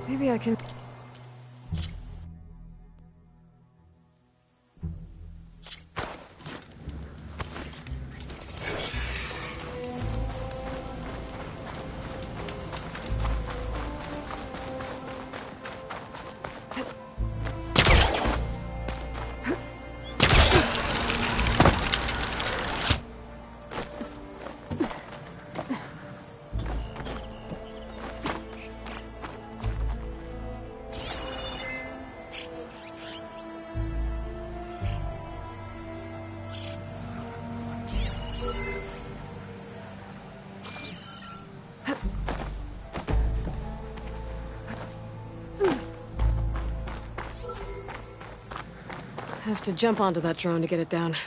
Maybe I can... Have to jump onto that drone to get it down.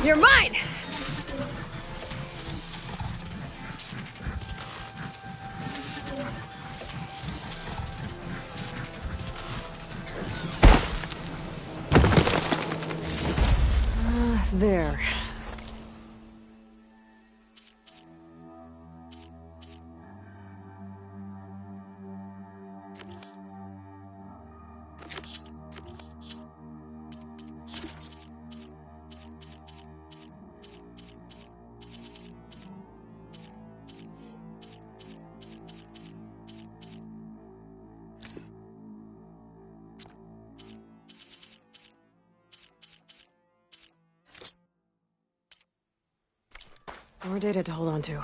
You're mine! There. More data to hold on to.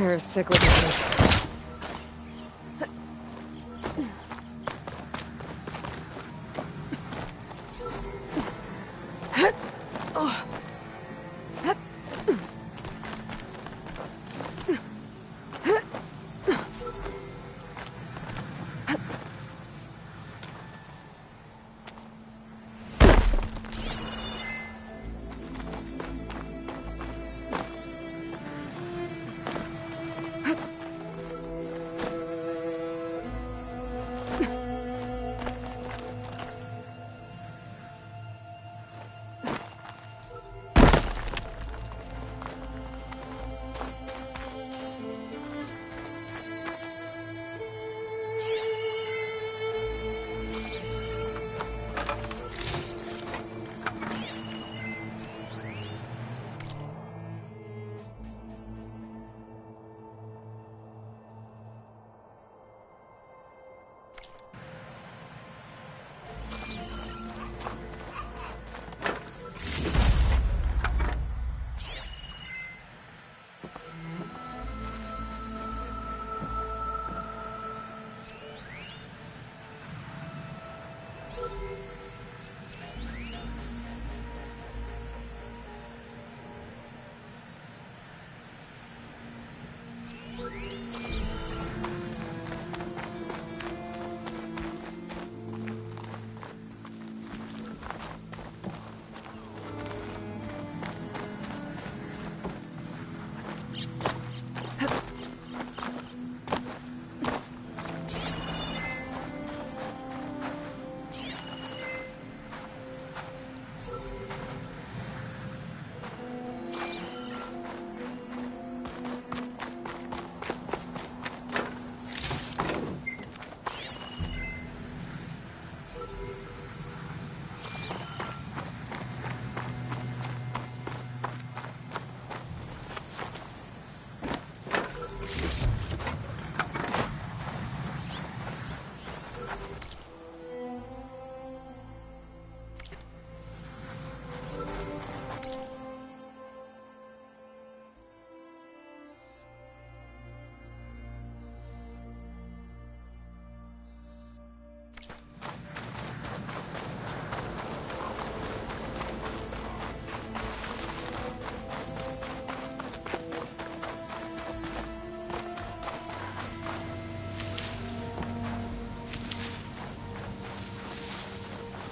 hair is thick with the heat. Oh.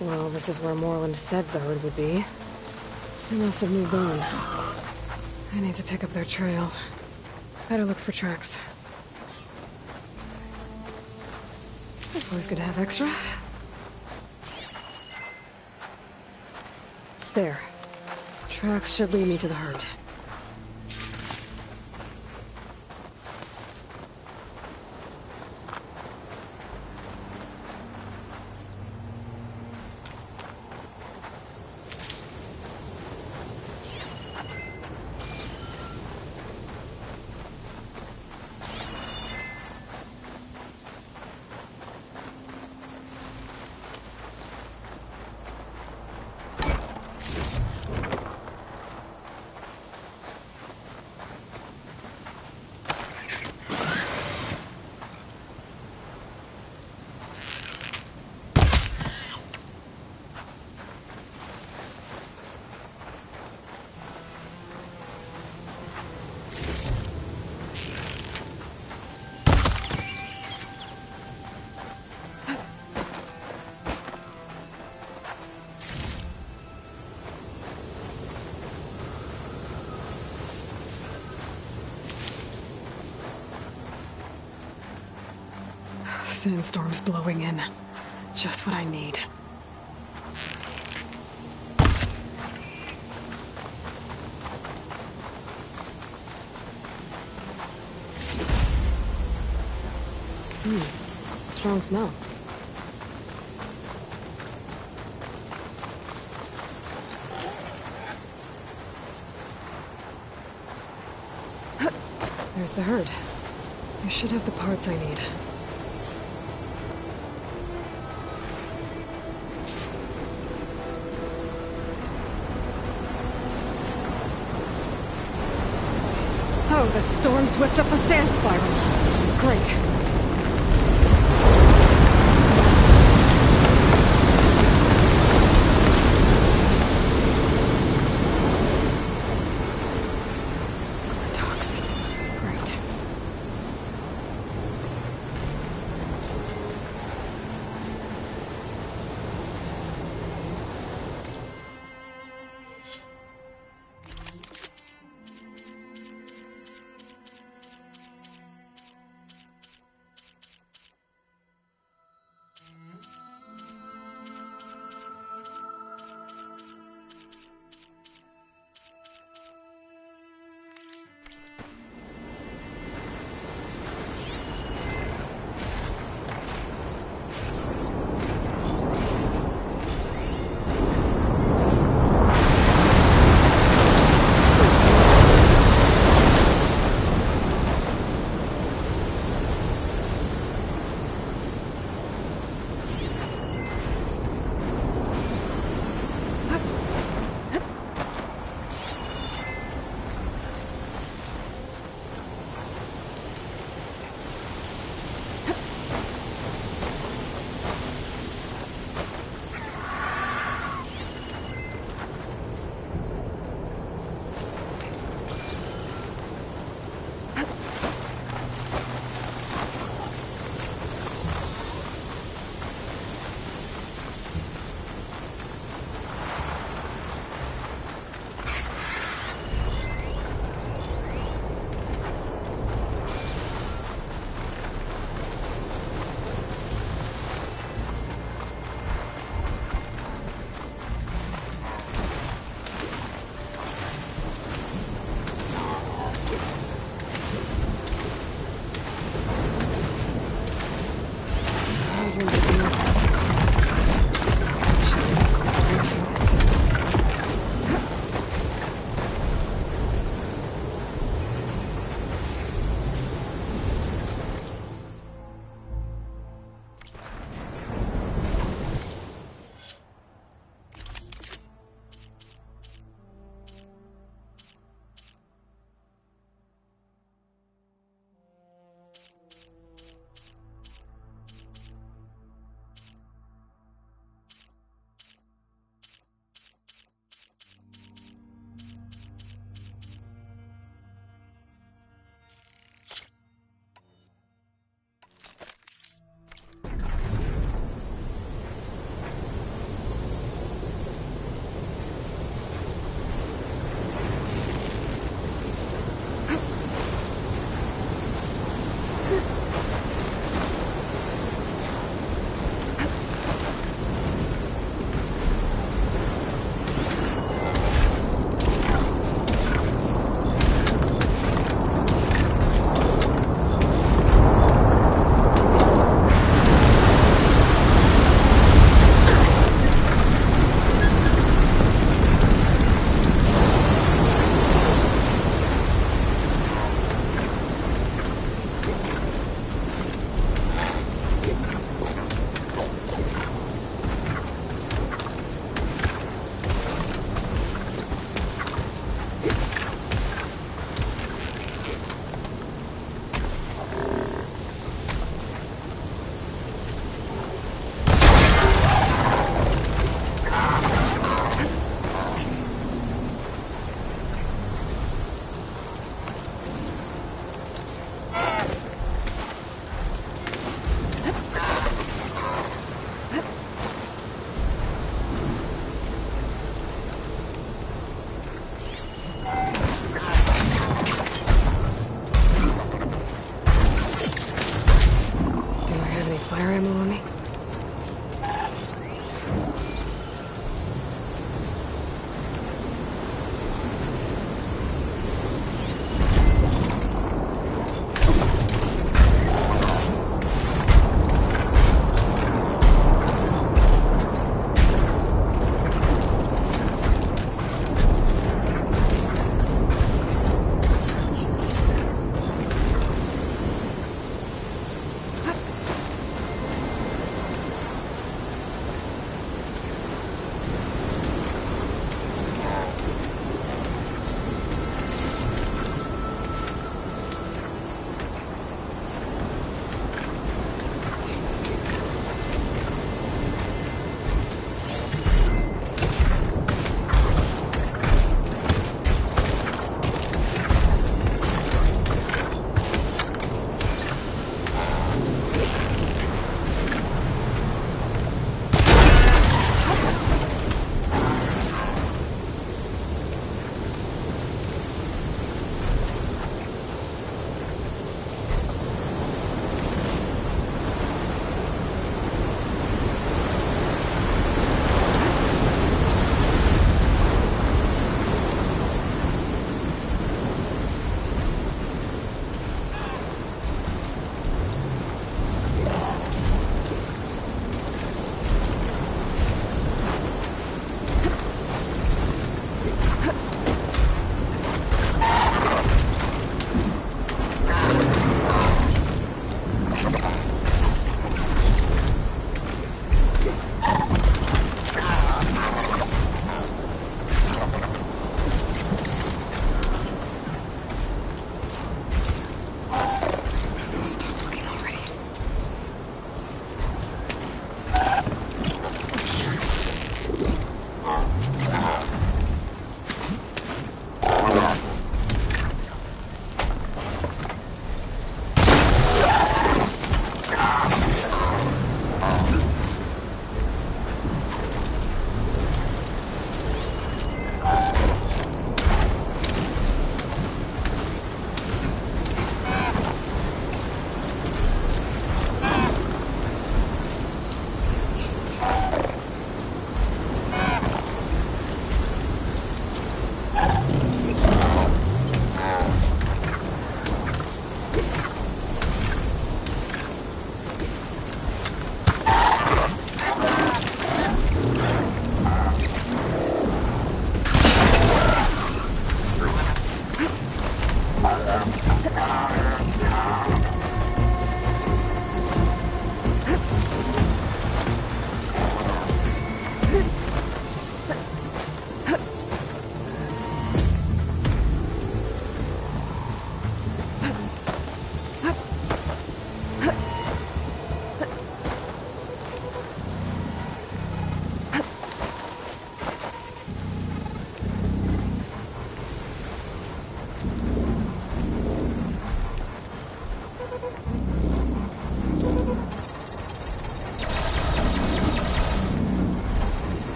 Well, this is where Moreland said the herd would be. They must have moved on. I need to pick up their trail. Better look for tracks. It's always good to have extra. There. Tracks should lead me to the herd. Sandstorm's blowing in. Just what I need. Strong smell. There's the herd. I should have the parts I need. Oh, the storm's whipped up a sand spiral. Great. Docks. Great.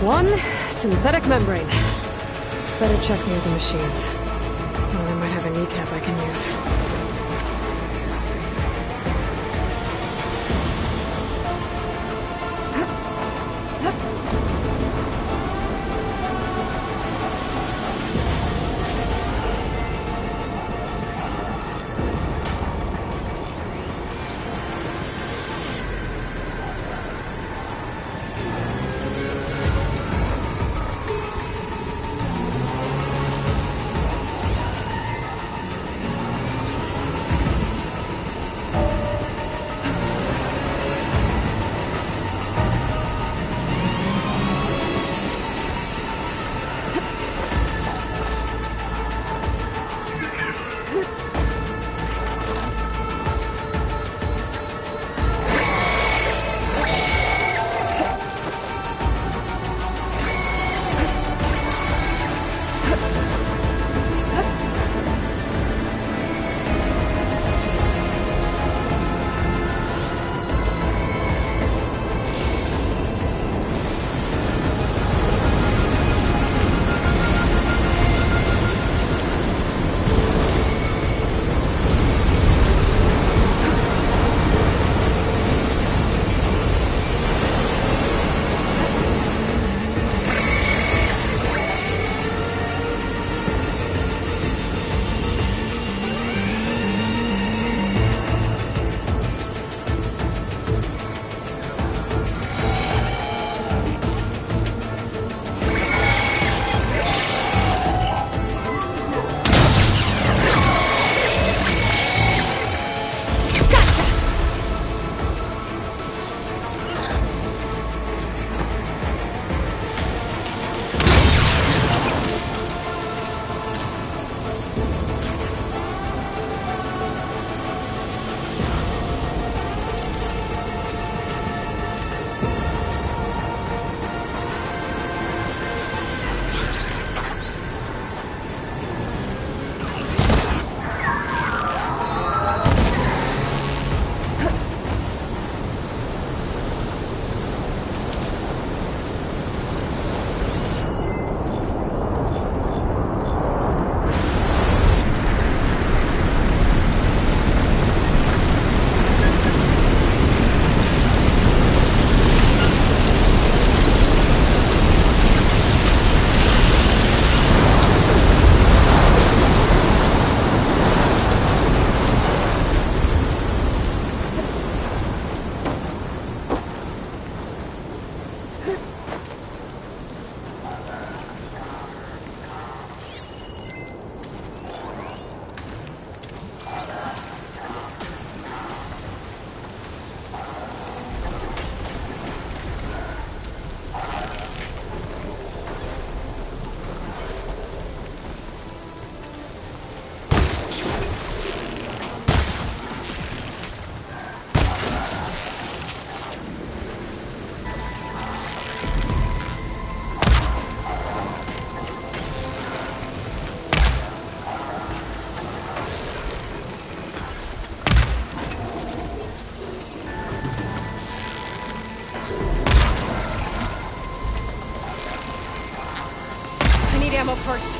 One synthetic membrane. Better check the other machines. Well, they might have a kneecap I can use. Ammo first.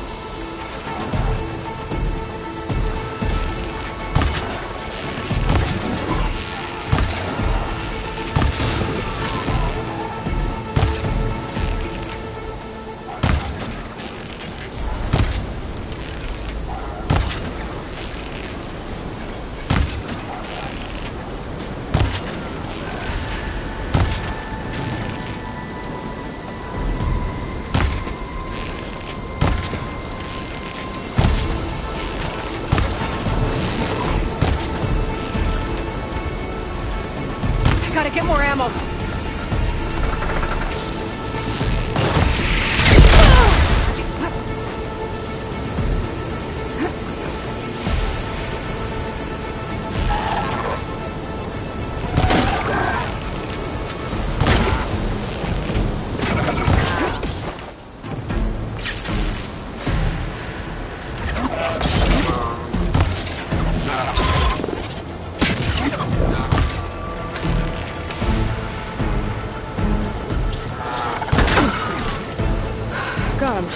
got them.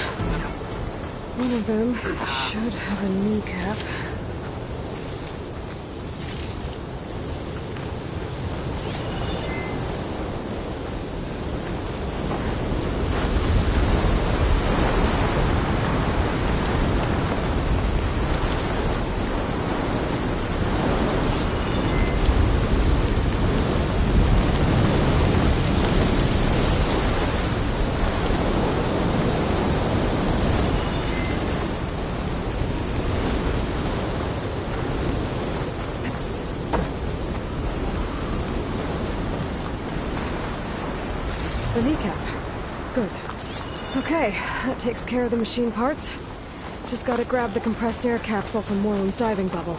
One of them should have a kneecap. The kneecap. Good. Okay, that takes care of the machine parts. Just gotta grab the compressed air capsule from Moreland's diving bubble.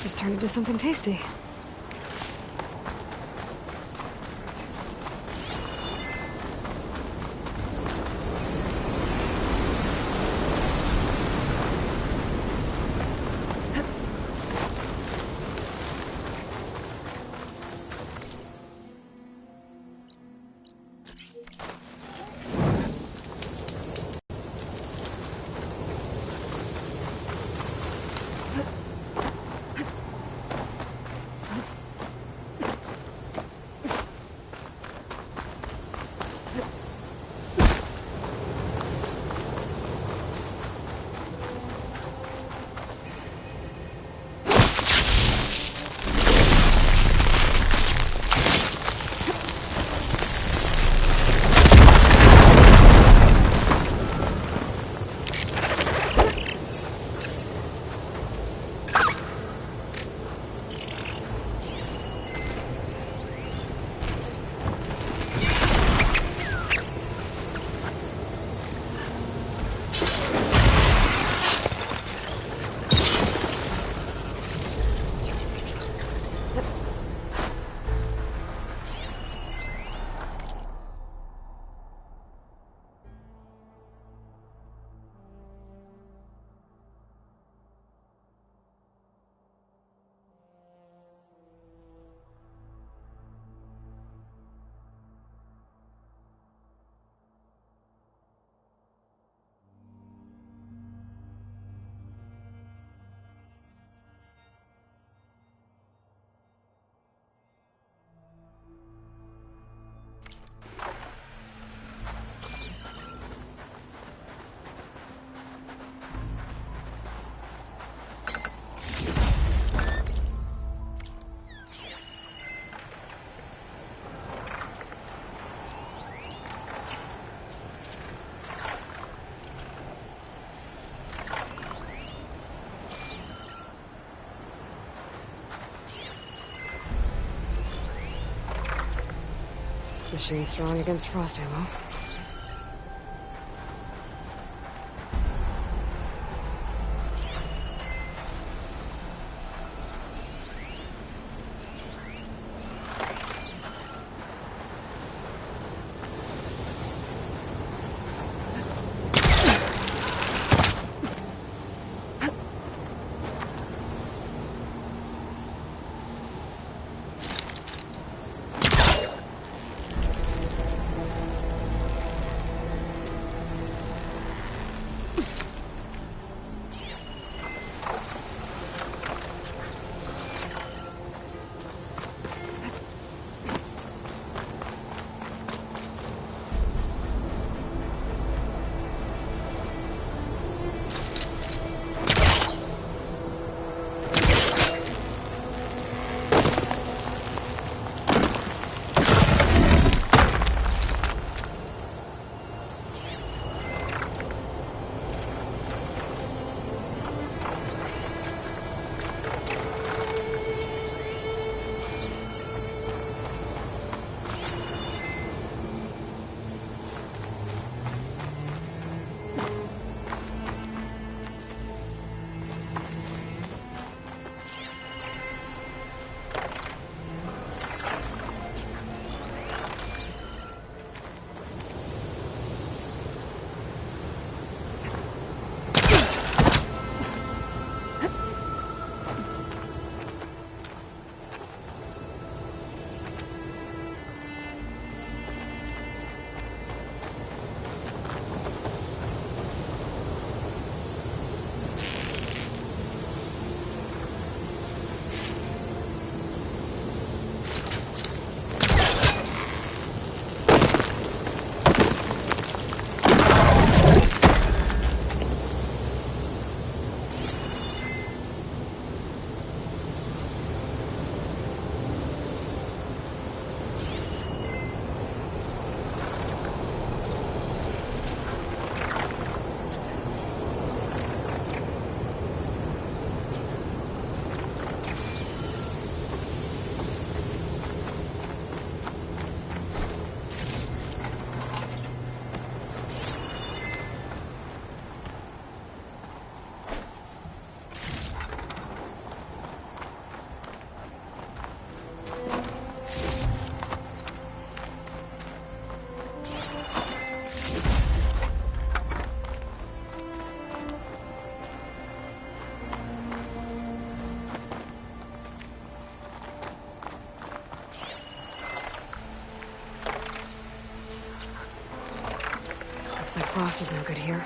This turned into something tasty. Machine strong against frost ammo. Looks like Frost is no good here.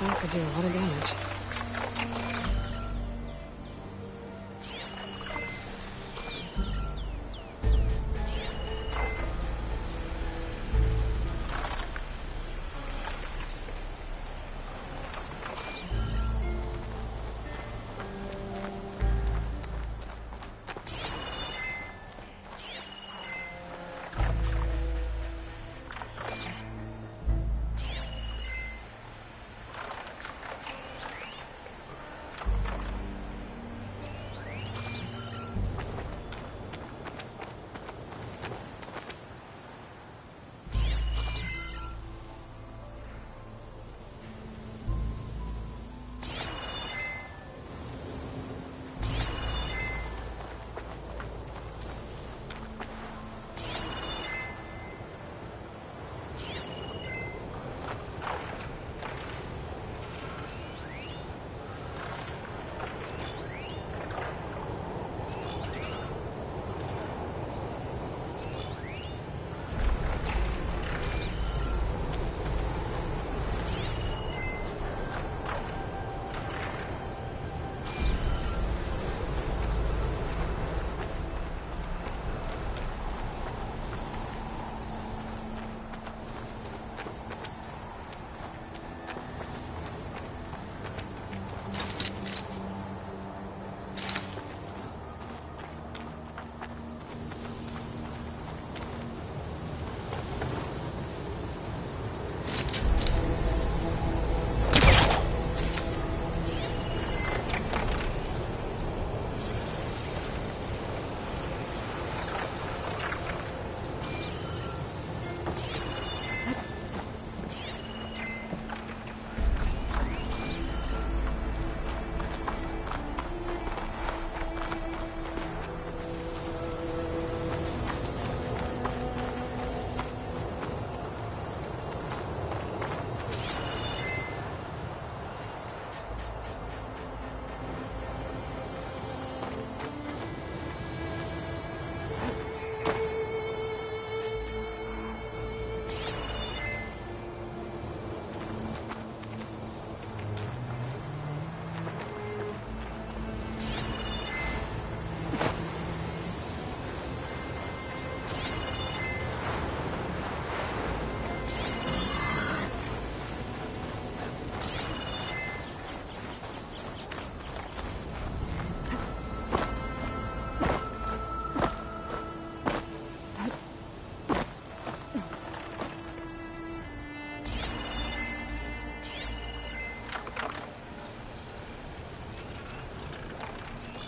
Shot could do a lot of damage.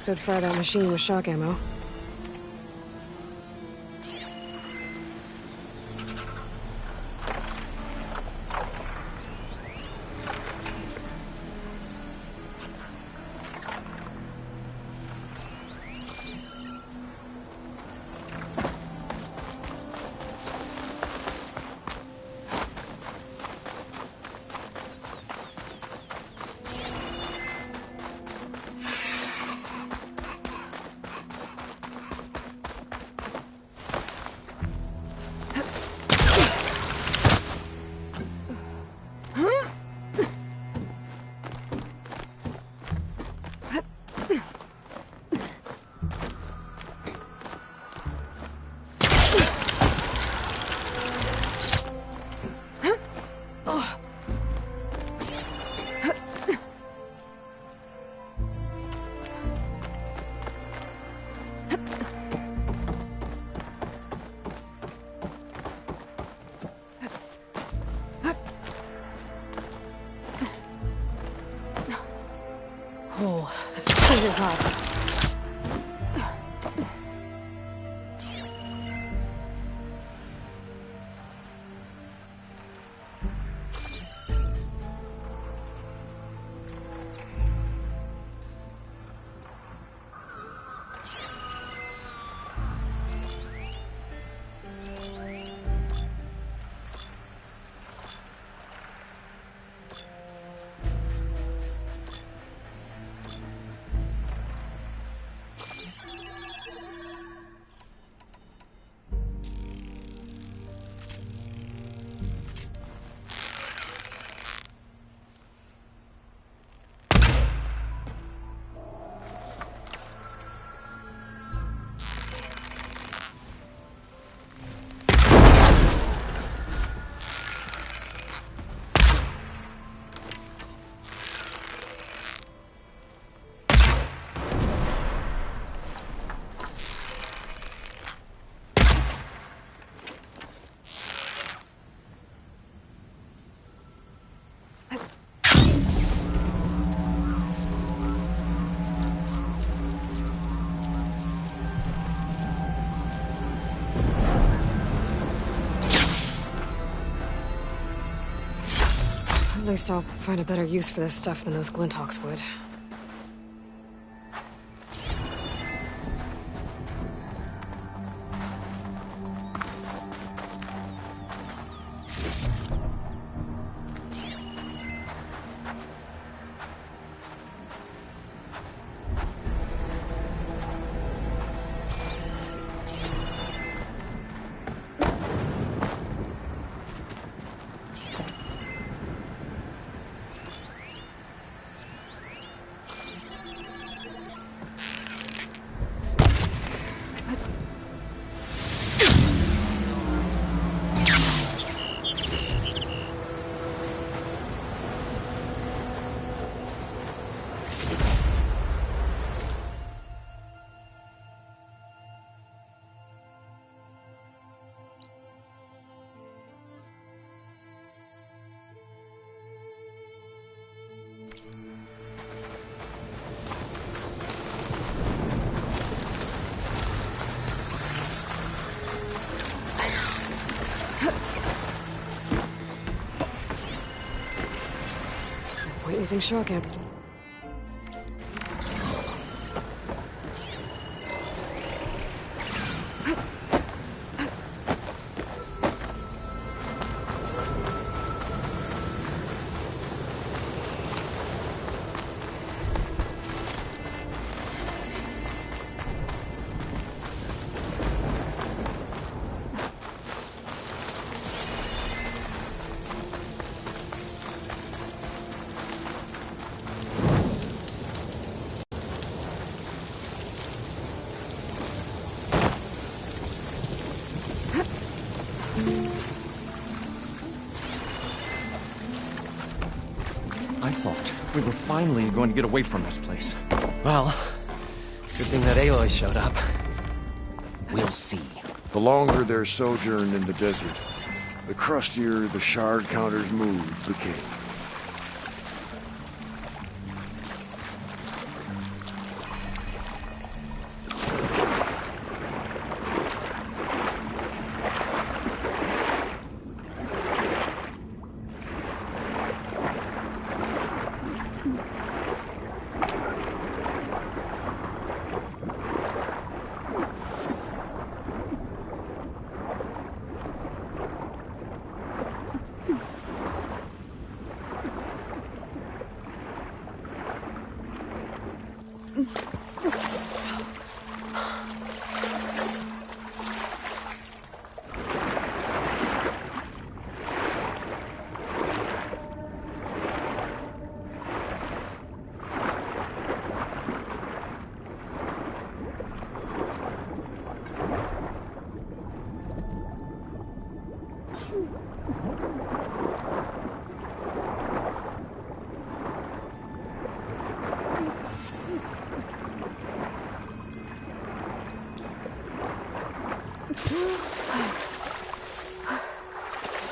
Could fry that machine with shock ammo. Oh, this is hot. At least I'll find a better use for this stuff than those Glinthawks would. Quit using shock ammo. I thought we were finally going to get away from this place. Well, good thing that Aloy showed up. We'll see. The longer their sojourn in the desert, the crustier the shard counters move the king.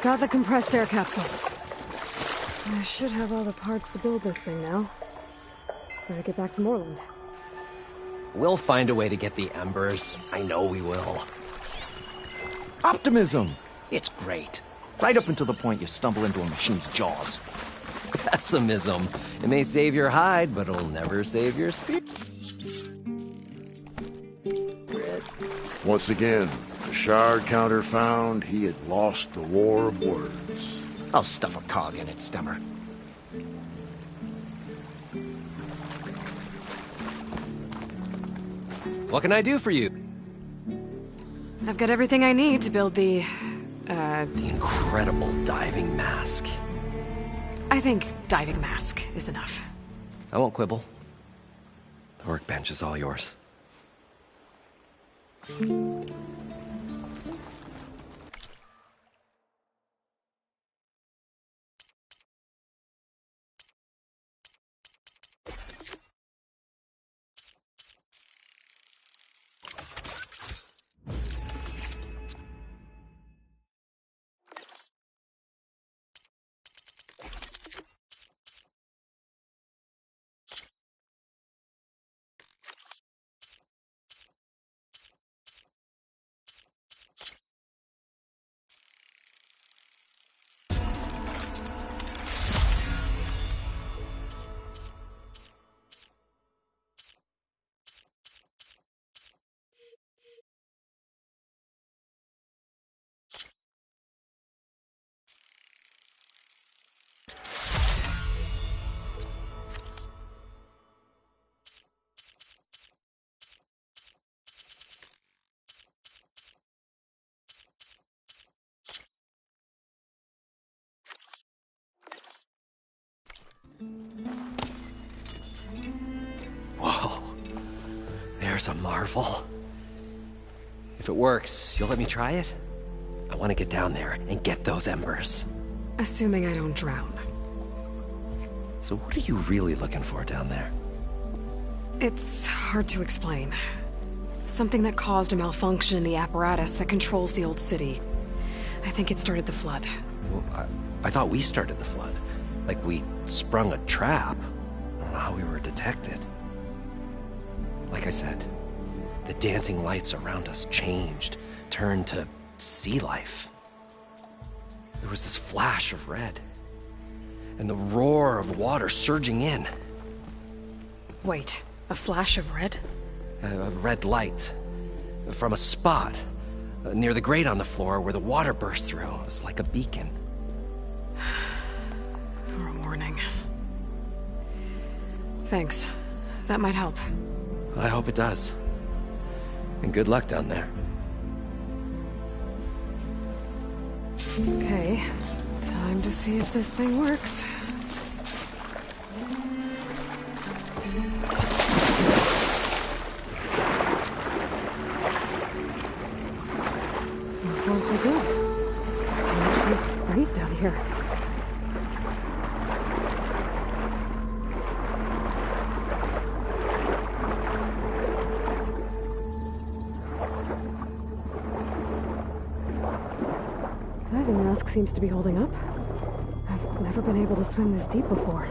Got the compressed air capsule. I should have all the parts to build this thing now. Gotta get back to Moreland. We'll find a way to get the embers. I know we will. Optimism! It's great. Right up until the point you stumble into a machine's jaws. Pessimism. It may save your hide, but it'll never save your spirit. Once again, the shard counter found he had lost the war of words. I'll stuff a cog in it, Stemmer. What can I do for you? I've got everything I need to build the incredible diving mask. I think diving mask is enough. I won't quibble. The workbench is all yours. Whoa. There's a marvel. If it works, you'll let me try it? I want to get down there and get those embers. Assuming I don't drown. So what are you really looking for down there? It's hard to explain. Something that caused a malfunction in the apparatus that controls the old city. I think it started the flood. Well, I thought we started the flood. Like we sprung a trap. I don't know how we were detected. Like I said, the dancing lights around us changed, turned to sea life. There was this flash of red, and the roar of water surging in. Wait, a flash of red? A red light from a spot near the grate on the floor where the water burst through. It was like a beacon. Or a warning. Thanks. That might help. I hope it does. And good luck down there. Okay, time to see if this thing works. So far, so good. It's actually great down here. Diving mask seems to be holding up. I've never been able to swim this deep before.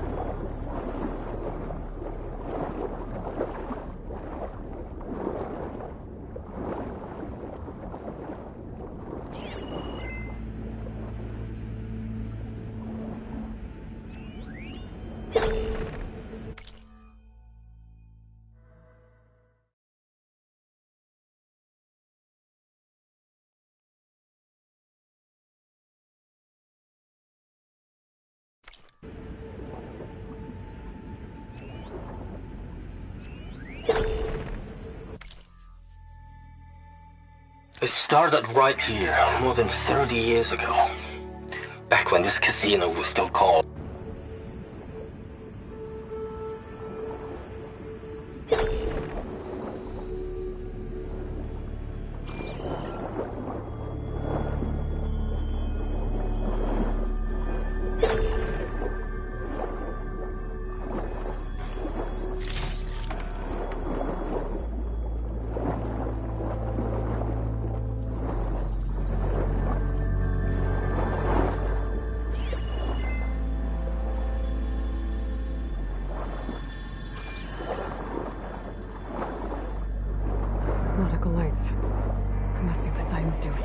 It started right here, more than 30 years ago. Back when this casino was still called. Nautical lights. It must be Poseidon's doing.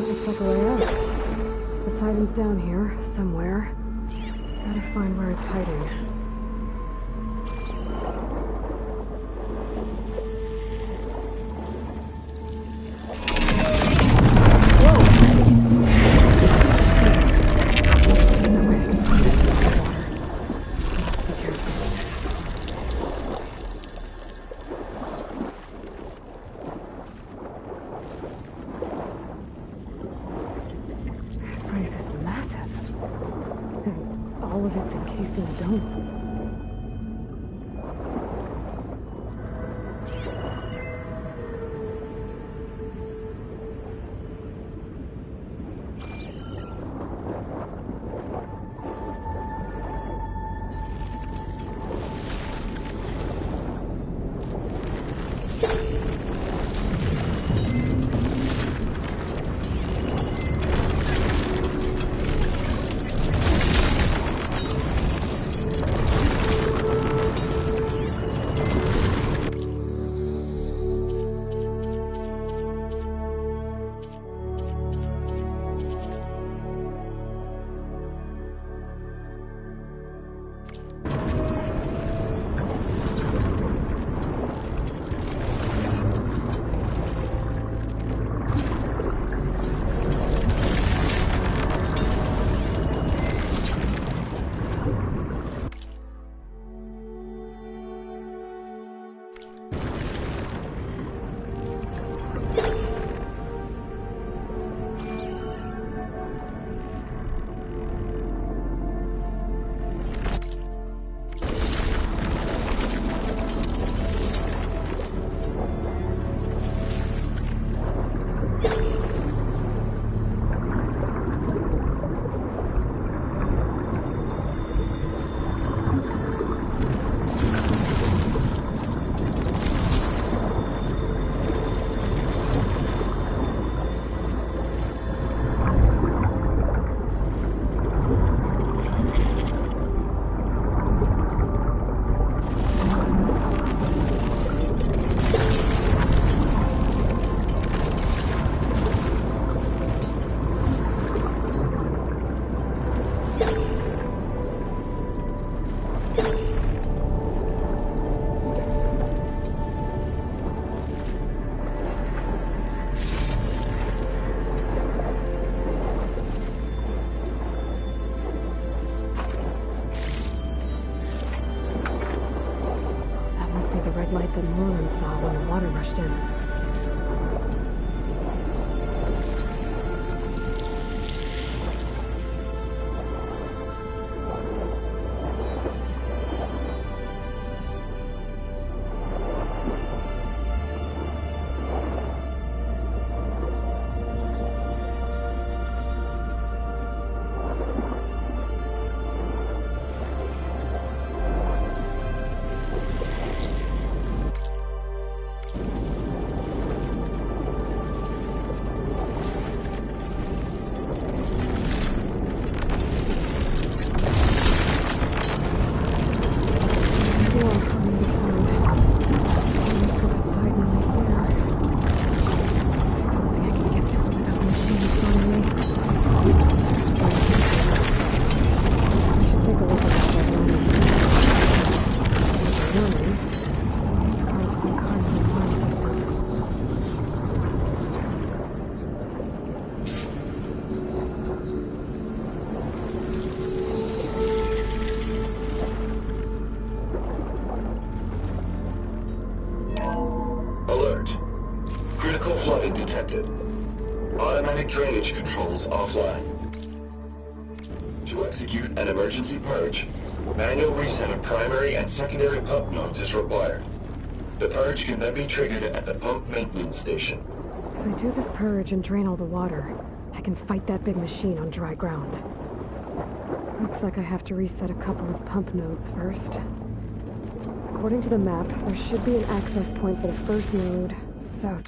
Looks like a way out. Poseidon's down here, somewhere. Gotta find where it's hiding. This place is massive. And all of it's encased in a dome. red light that Moreland saw when the water rushed in. Alert. Critical flooding detected. Automatic drainage controls offline. To execute an emergency purge, manual reset of primary and secondary pump nodes is required. The purge can then be triggered at the pump maintenance station. If I do this purge and drain all the water, I can fight that big machine on dry ground. Looks like I have to reset a couple of pump nodes first. According to the map, there should be an access point for the first node south.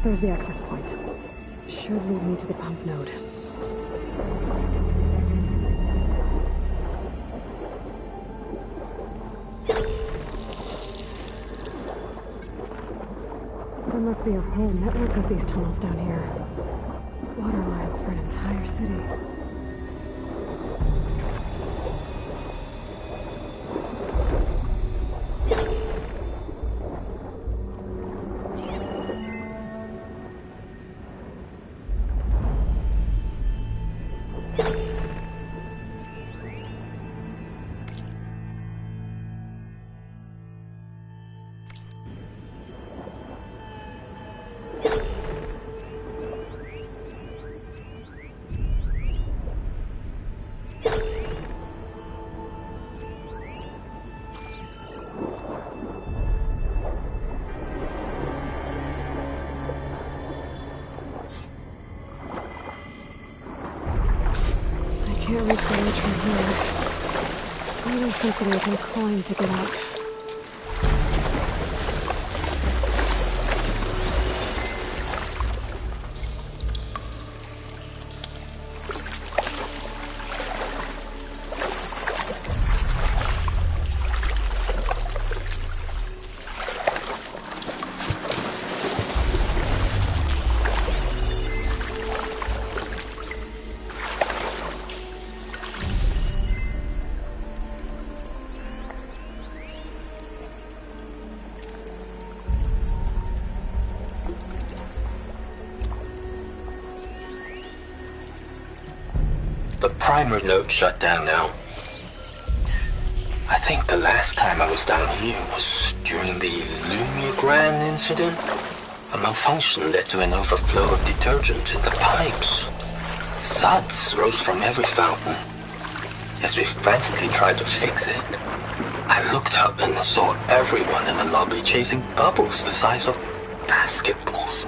There's the access point. Should lead me to the pump node. There must be a whole network of these tunnels down here. Water lines for an entire city. Can't reach the edge from here. Maybe there's something I can climb to get out. The primer node shut down now. I think the last time I was down here was during the Lumigran incident. A malfunction led to an overflow of detergent in the pipes. Suds rose from every fountain. As we frantically tried to fix it, I looked up and saw everyone in the lobby chasing bubbles the size of basketballs.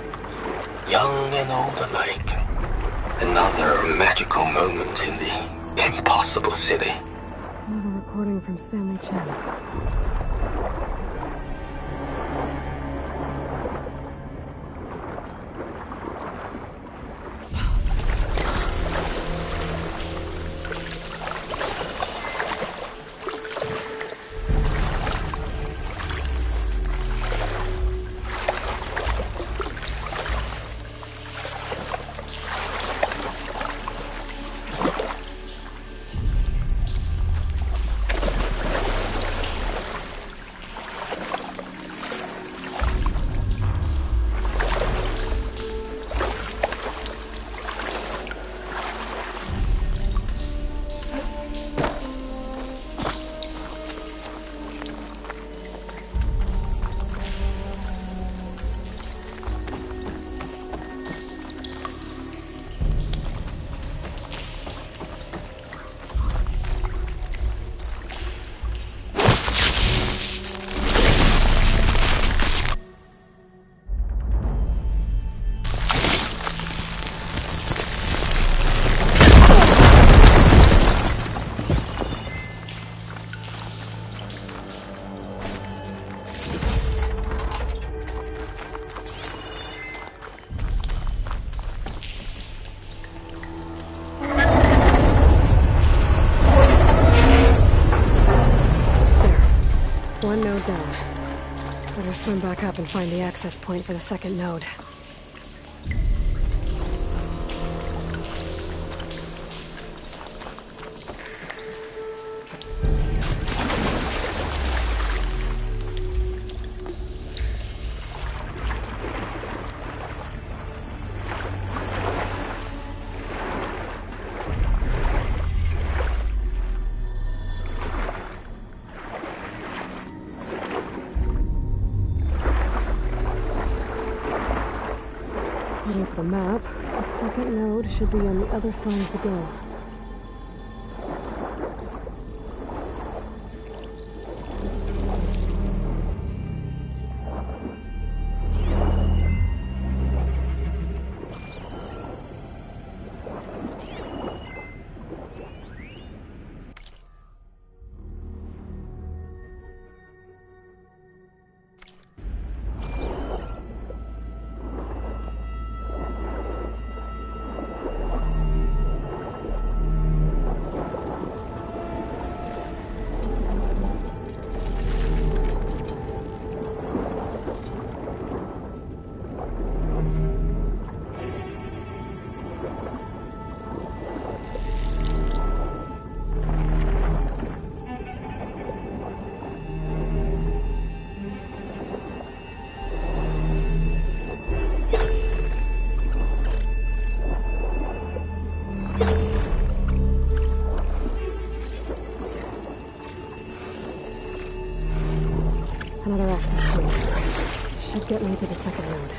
Young and old alike. Another magical moment in the impossible city. Another recording from Stanley Chen. one node down. Better swim back up and find the access point for the second node. According to the map, the second node should be on the other side of the door. Another access point. Should get me to the second node.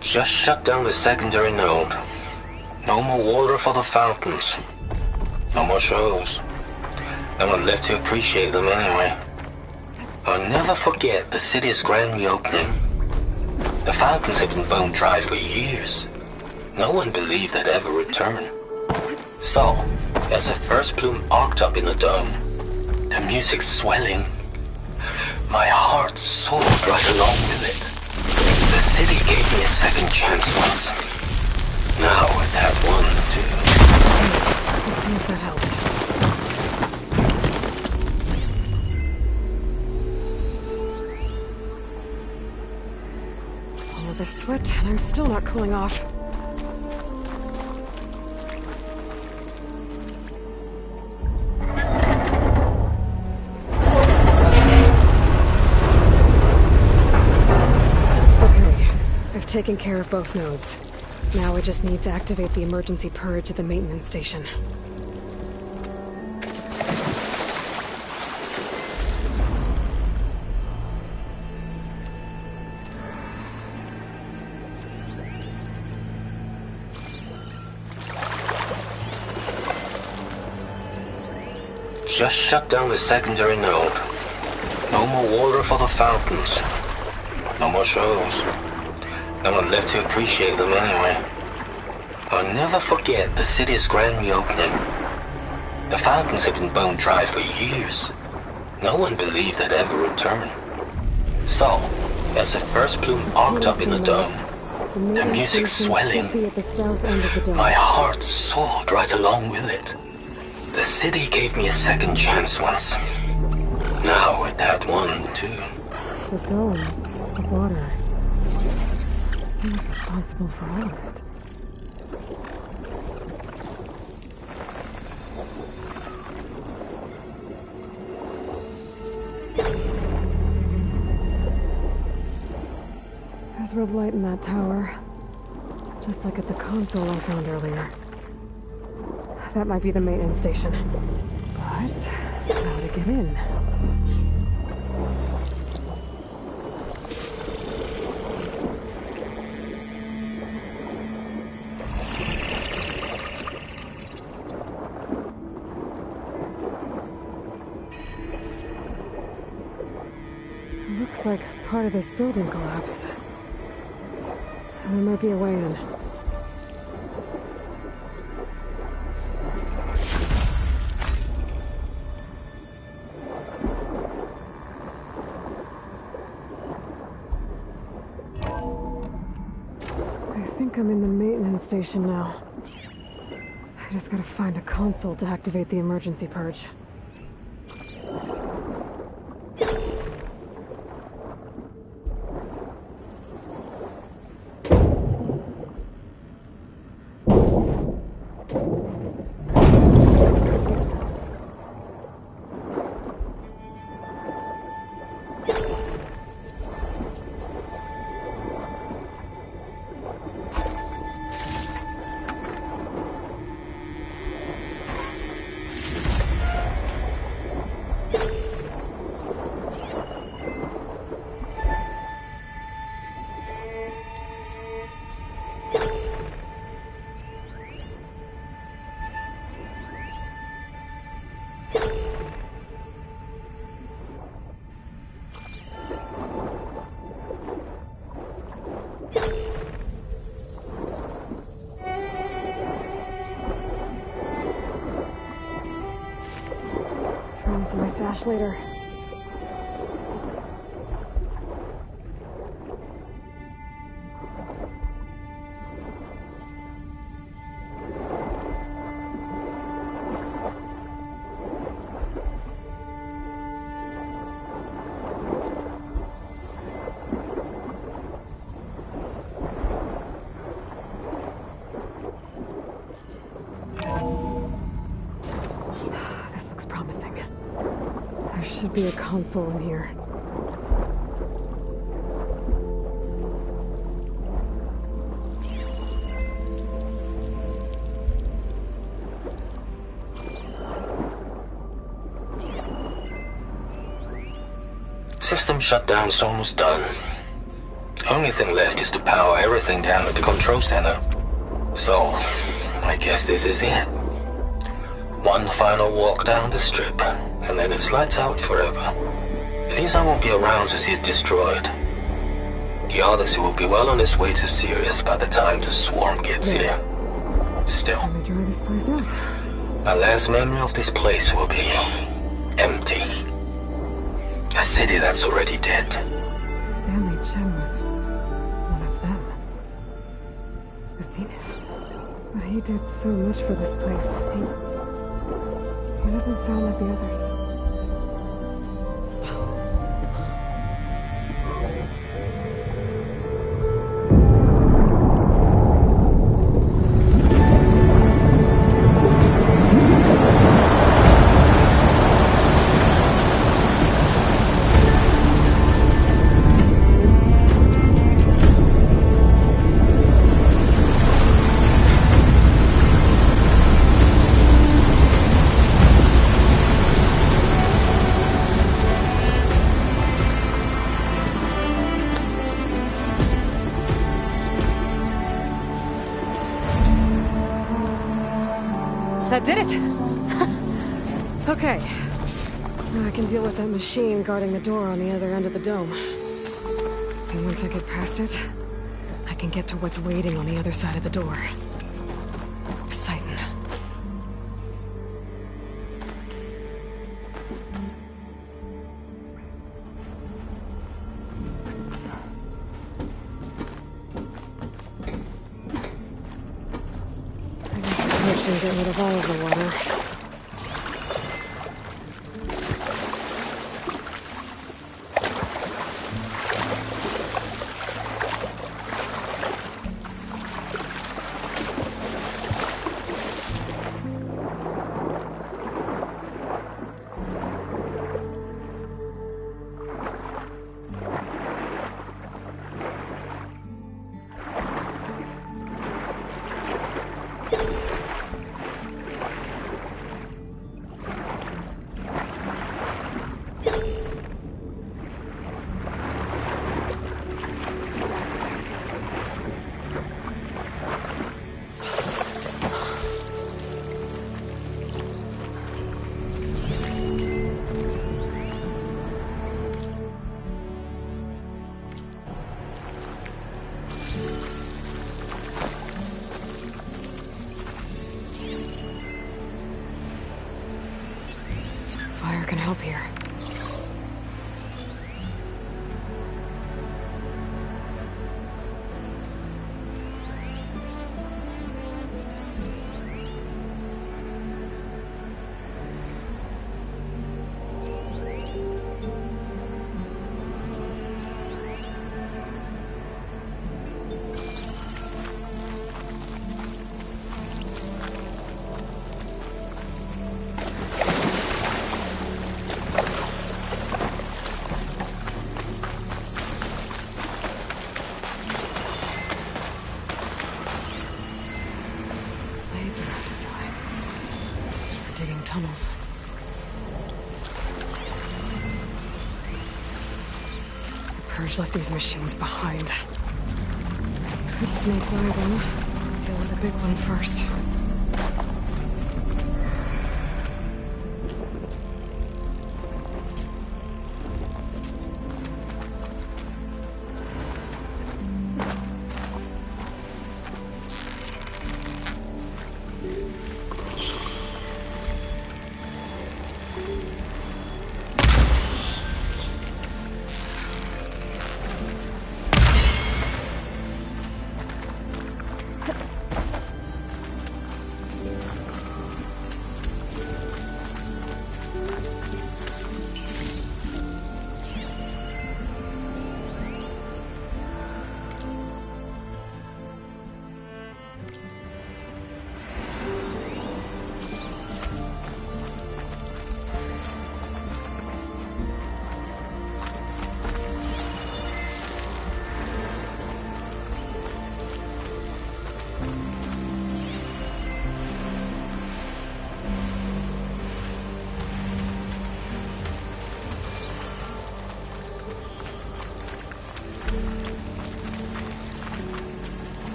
Just shut down the secondary node. No more water for the fountains. No more shows. No one left to appreciate them anyway. I'll never forget the city's grand reopening. The fountains had been bone dry for years. No one believed they'd ever return. So, as the first plume arced up in the dome, the music swelling, my heart soared right along with it. The city gave me a second chance once. Now it had one, too. Let's see if that helped. All of this sweat, and I'm still not cooling off. Taken care of both nodes. Now I just need to activate the emergency purge at the maintenance station. Just shut down the secondary node. No more water for the fountains. No more shows. No one left to appreciate them anyway. I'll never forget the city's grand reopening. The fountains had been bone dry for years. No one believed they'd ever return. So, as the first plume arced up in the dome, the music swelling, my heart soared right along with it. The city gave me a second chance once. Now it had one, too. The domes, the water. He was responsible for all of it. There's red light in that tower. Just like at the console I found earlier. That might be the maintenance station. But how to get in? Looks like part of this building collapsed. There might be a way in. I think I'm in the maintenance station now. I just gotta find a console to activate the emergency purge. Find some my stash later. This looks promising. There should be a console in here. System shutdown's almost done. Only thing left is to power everything down at the control center. So, I guess this is it. One final walk down the strip, and then it's lights out forever. At least I won't be around to see it destroyed. The Odyssey will be well on its way to Sirius by the time the swarm gets here. Still, Let me dry this place out. my last memory of this place will be empty. A city that's already dead. Stanley Chen was one of them. The Zenith. But he did so much for this place. He doesn't sound like the others. That did it! Okay. Now I can deal with that machine guarding the door on the other end of the dome. And once I get past it, I can get to what's waiting on the other side of the door. Poseidon. I guess the purge didn't get rid of all of the water. Purge left these machines behind. Could sneak by them. Deal with the big one first.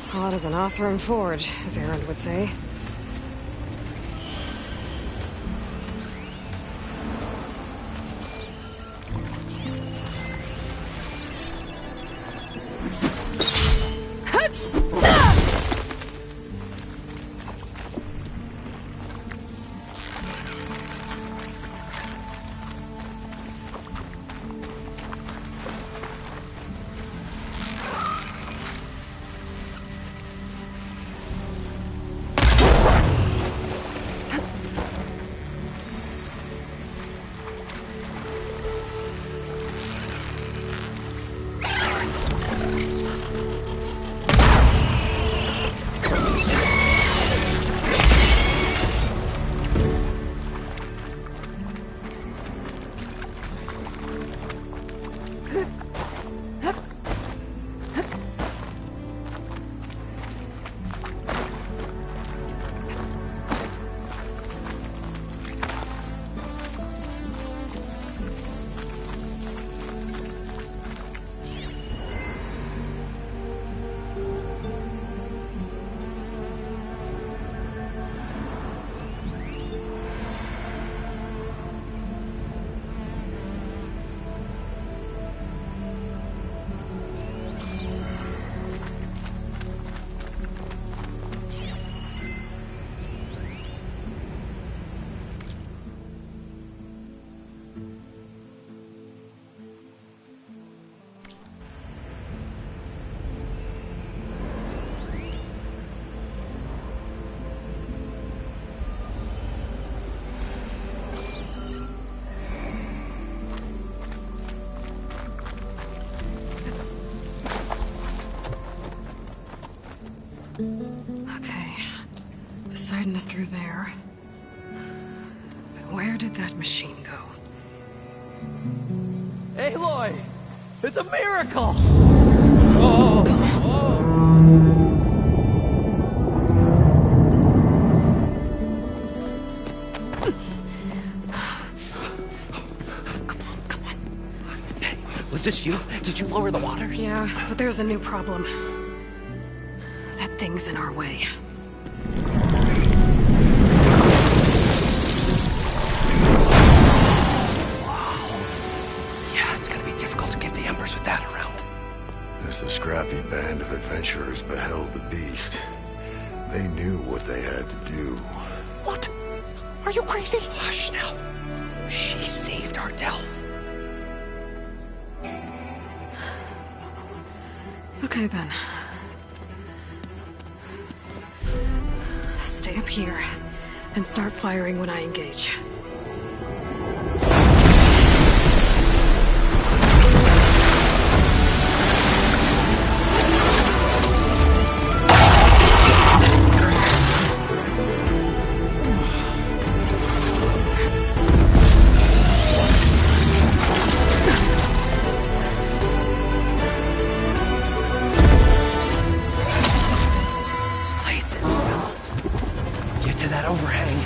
Hot as an Oseram forge, as Aaron would say. Okay. Poseidon is through there. But where did that machine go? Aloy! It's a miracle! Was this you? Did you lower the waters? Yeah, but there's a new problem. That thing's in our way. Yeah. the scrappy band of adventurers beheld the beast, they knew what they had to do. What? Are you crazy? Hush now. She saved our Delph. Okay then. Stay up here and start firing when I engage. Places, fellas. Get to that overhang.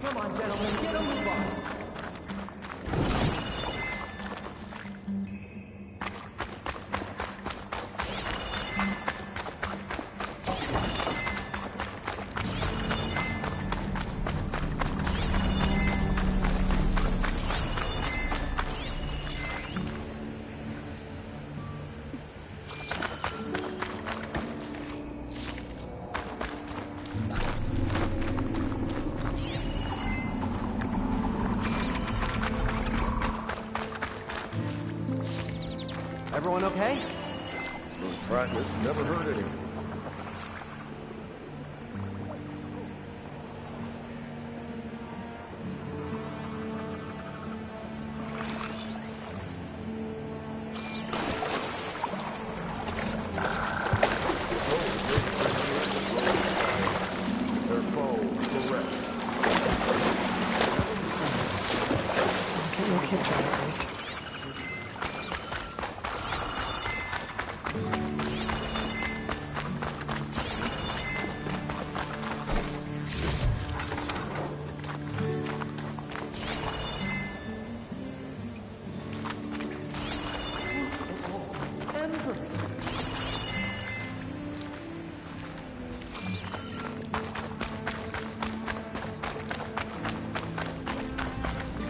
Come on, gentlemen, get a move on. Everyone okay? Practice never hurt anyone. Their foe correct. Get your kid drivers.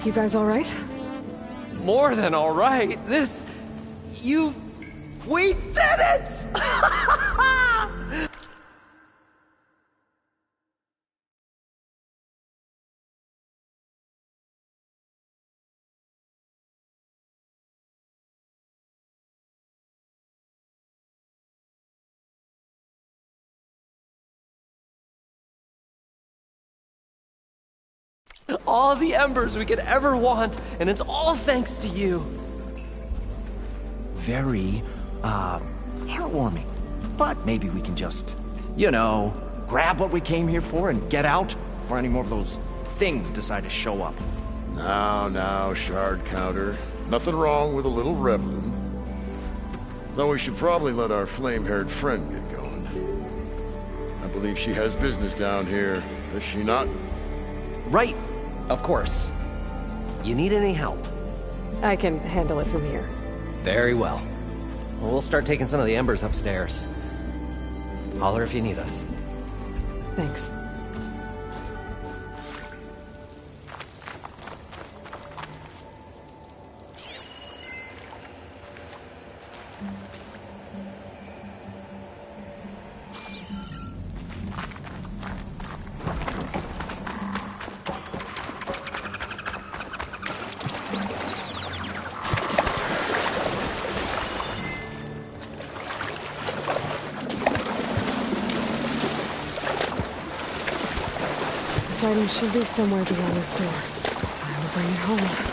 You guys all right? More than all right. We did it! All the embers we could ever want, and it's all thanks to you. Very, heartwarming. But maybe we can just, grab what we came here for and get out before any more of those things decide to show up. Now, shard counter. Nothing wrong with a little reveling. Though we should probably let our flame-haired friend get going. I believe she has business down here, does she not? Right, of course. You need any help? I can handle it from here. Very well. We'll start taking some of the embers upstairs. Holler if you need us. Thanks. Sighting should be somewhere beyond this door. Time to bring it home.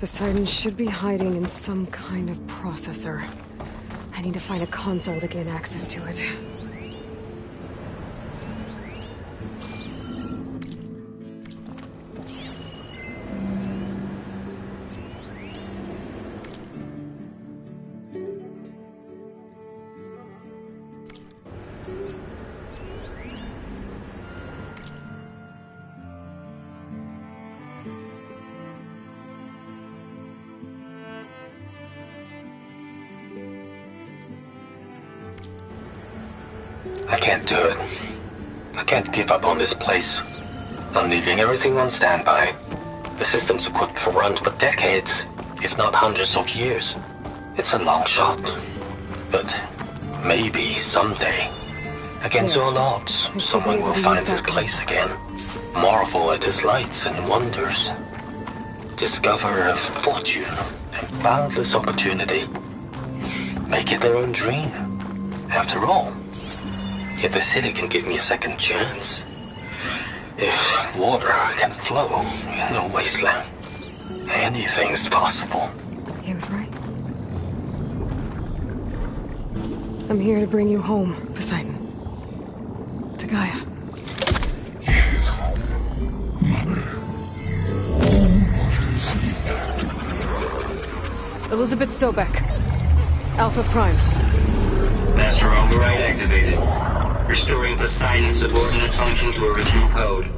Poseidon should be hiding in some kind of processor. I need to find a console to gain access to it. I can't do it. I can't give up on this place. I'm leaving everything on standby. The system's equipped for runs for decades, if not hundreds of years. It's a long shot. But maybe someday, against all odds, someone will find this place again. Marvel at its lights and wonders. Discover a fortune and boundless opportunity. Make it their own dream. After all, if the city can give me a second chance, if water can flow in a wasteland, anything's possible. He was right. I'm here to bring you home, Poseidon. To Gaia. Elizabeth Sobek. Alpha Prime. Master override activated. Restoring Poseidon's subordinate function to original code.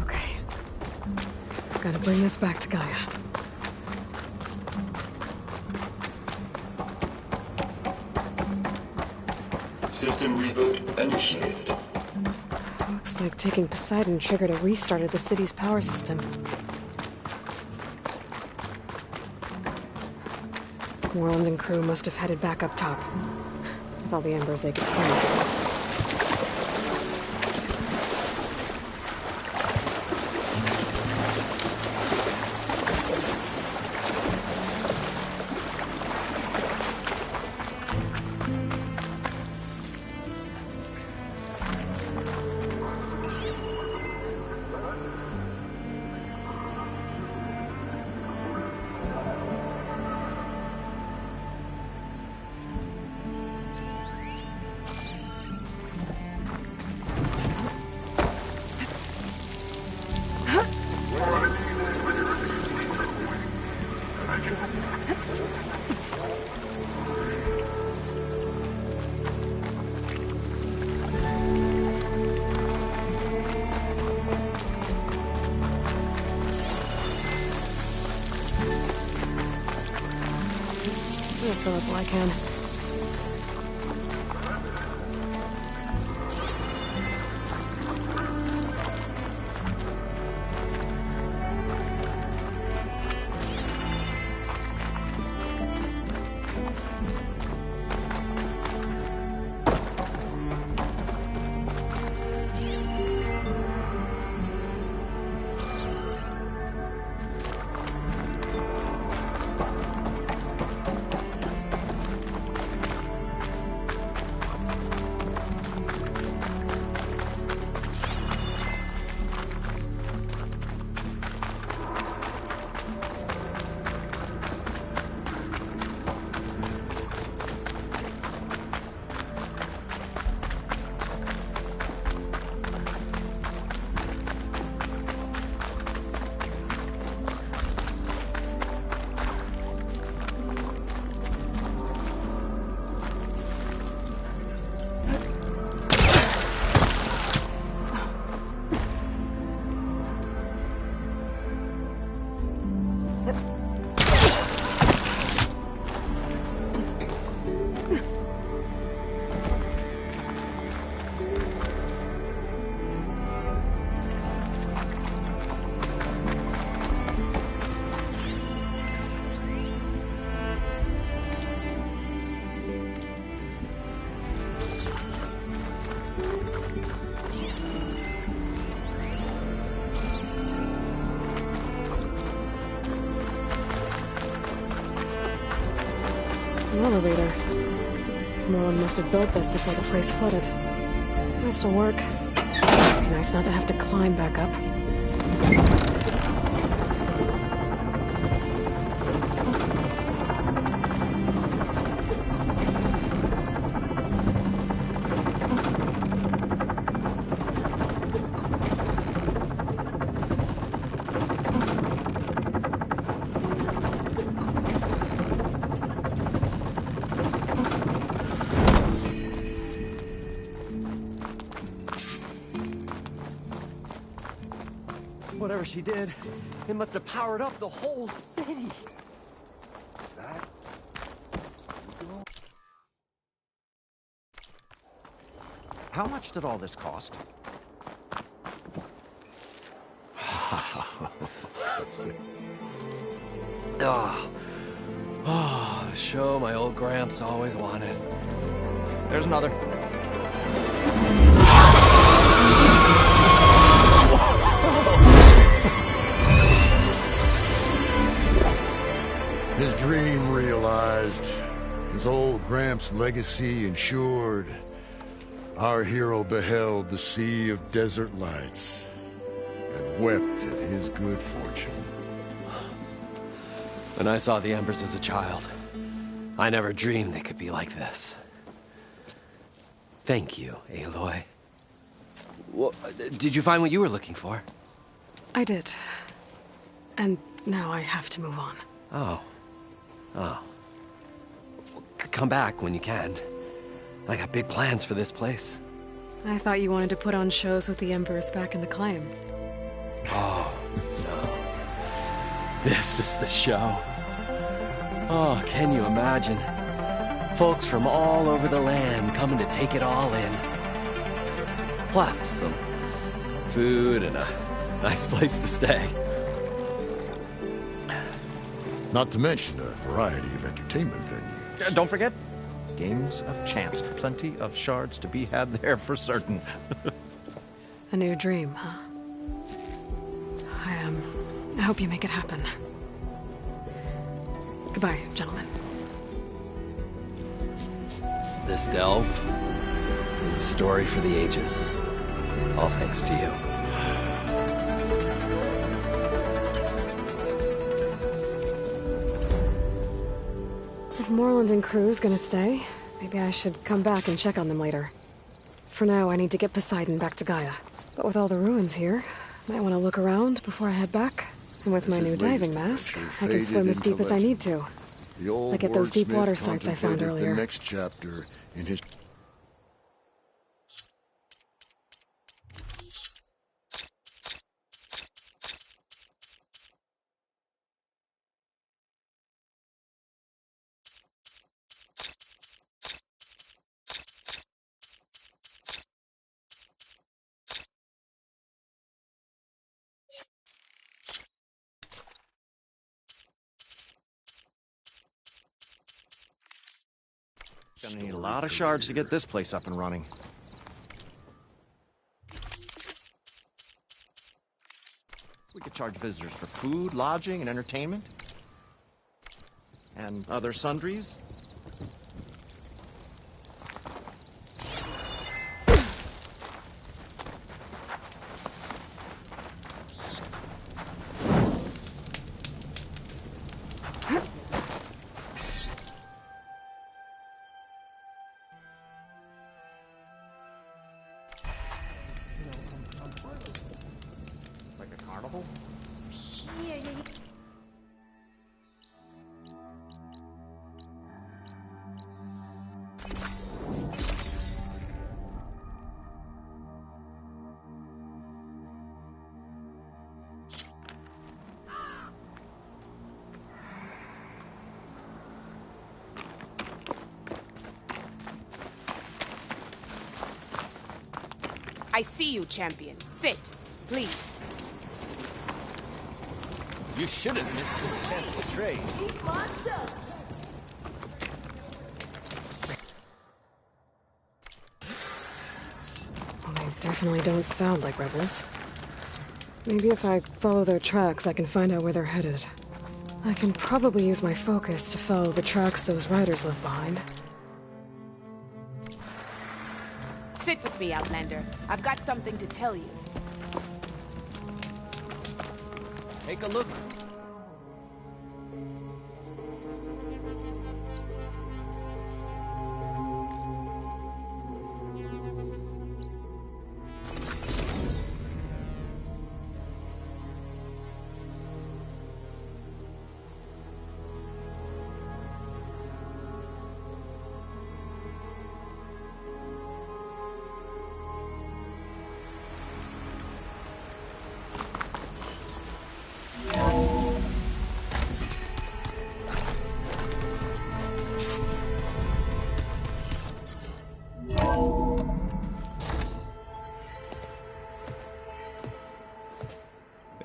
Okay. Gotta bring this back to Gaia. System reboot initiated. Looks like taking Poseidon triggered a restart of the city's power system. Worland and crew must have headed back up top. With all the embers they could find. I'll fill up all I can. An elevator. Merlin must have built this before the place flooded. This'll work. Be nice not to have to climb back up. Whatever she did, it must have powered up the whole city. How much did all this cost? Oh, the show my old Gramps always wanted. There's another. His dream realized, his old Gramps' legacy ensured, our hero beheld the sea of desert lights and wept at his good fortune. When I saw the Embers as a child, I never dreamed they could be like this. Thank you, Aloy. Well, did you find what you were looking for? I did. And now I have to move on. Oh. Oh. Come back when you can. I got big plans for this place. I thought you wanted to put on shows with the Embers back in the claim. Oh, no. This is the show. Oh, can you imagine? Folks from all over the land coming to take it all in. Plus, some food and a nice place to stay. Not to mention a variety of entertainment venues. Don't forget, games of chance. Plenty of shards to be had there for certain. A new dream, huh? I hope you make it happen. Goodbye, gentlemen. This delve is a story for the ages. All thanks to you. If Moreland and crew's gonna stay, maybe I should come back and check on them later. For now, I need to get Poseidon back to Gaia. But with all the ruins here, might want to look around before I head back. And with my new diving mask, I can swim as deep as I need to. Like at those deep water sites I found earlier. The next chapter in his... Gonna need a lot of shards to get this place up and running. We could charge visitors for food, lodging, and entertainment. And other sundries. Like a carnival? I see you, champion. Sit, please. You should have missed this chance to trade. Well, they definitely don't sound like rebels. Maybe if I follow their tracks, I can find out where they're headed. I can probably use my focus to follow the tracks those riders left behind. Sit with me, Outlander. I've got something to tell you. Take a look.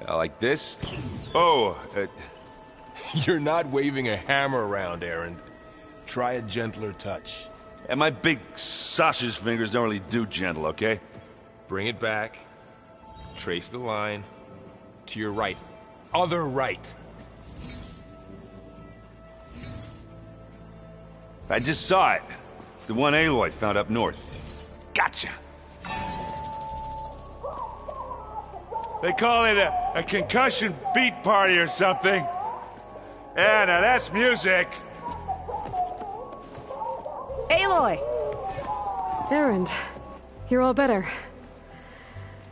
Like this? Oh, You're not waving a hammer around, Aaron. Try a gentler touch. and my big sausage fingers don't really do gentle, okay? Bring it back. Trace the line. To your right. Other right. I just saw it. It's the one Aloy found up north. Gotcha! They call it a concussion beat party or something. Yeah, now that's music. Aloy! Erend, you're all better.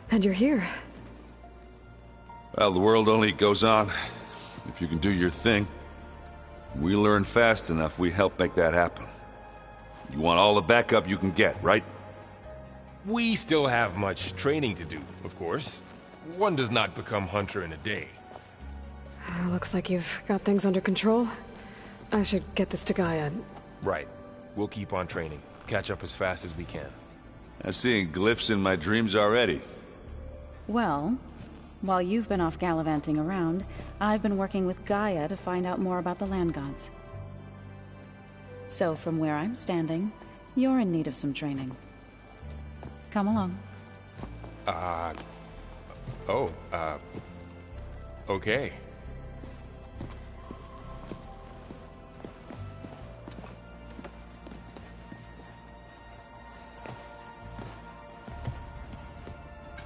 And you're here. Well, the world only goes on if you can do your thing. We learn fast enough, we help make that happen. You want all the backup you can get, right? We still have much training to do, of course. One does not become hunter in a day. Looks like you've got things under control. I should get this to Gaia. Right. We'll keep on training. Catch up as fast as we can. I'm seeing glyphs in my dreams already. Well, while you've been off gallivanting around, I've been working with Gaia to find out more about the land gods. So from where I'm standing, you're in need of some training. Come along. Okay.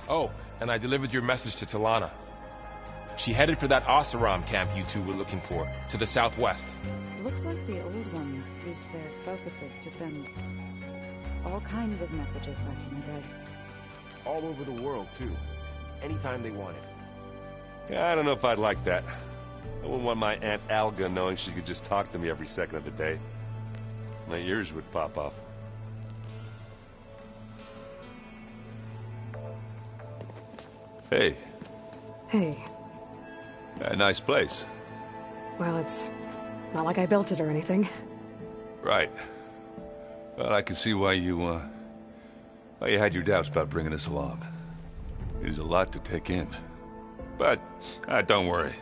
Oh, and I delivered your message to Talana. She headed for that Oseram camp you two were looking for, to the southwest. Looks like the old ones used their focuses to send all kinds of messages back in the day. All over the world, too. Anytime they wanted. Yeah, I don't know if I'd like that. I wouldn't want my Aunt Alga knowing she could just talk to me every second of the day. My ears would pop off. Hey. Hey. Nice place. Well, it's not like I built it or anything. Right. Well, I can see why you had your doubts about bringing us along. It is a lot to take in. But, don't worry.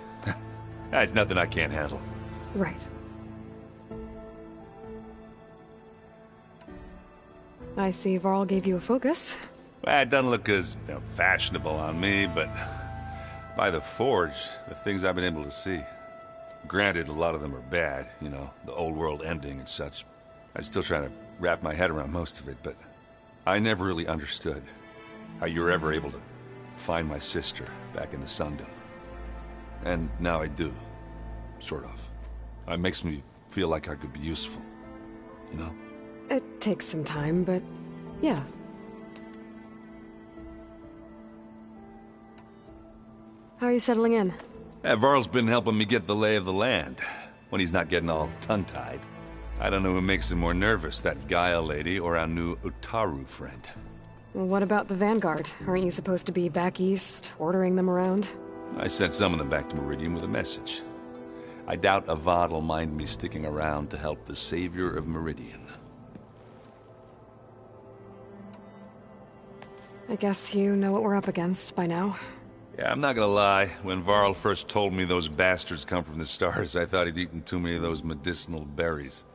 That's nothing I can't handle. Right. I see Varl gave you a focus. Well, it doesn't look as fashionable on me, but by the Forge, the things I've been able to see. Granted, a lot of them are bad, you know, the old world ending and such. I'm still trying to wrap my head around most of it, but I never really understood how you were ever able to find my sister back in the Sundom. And now I do, sort of. It makes me feel like I could be useful, you know? It takes some time, but yeah. How are you settling in? Varl's been helping me get the lay of the land, when he's not getting all tongue-tied. I don't know who makes him more nervous, that Gaia lady or our new Utaru friend. Well, what about the Vanguard? Aren't you supposed to be back east, ordering them around? I sent some of them back to Meridian with a message. I doubt Avad will mind me sticking around to help the savior of Meridian. I guess you know what we're up against by now. Yeah, I'm not gonna lie. When Varl first told me those bastards come from the stars, I thought he'd eaten too many of those medicinal berries.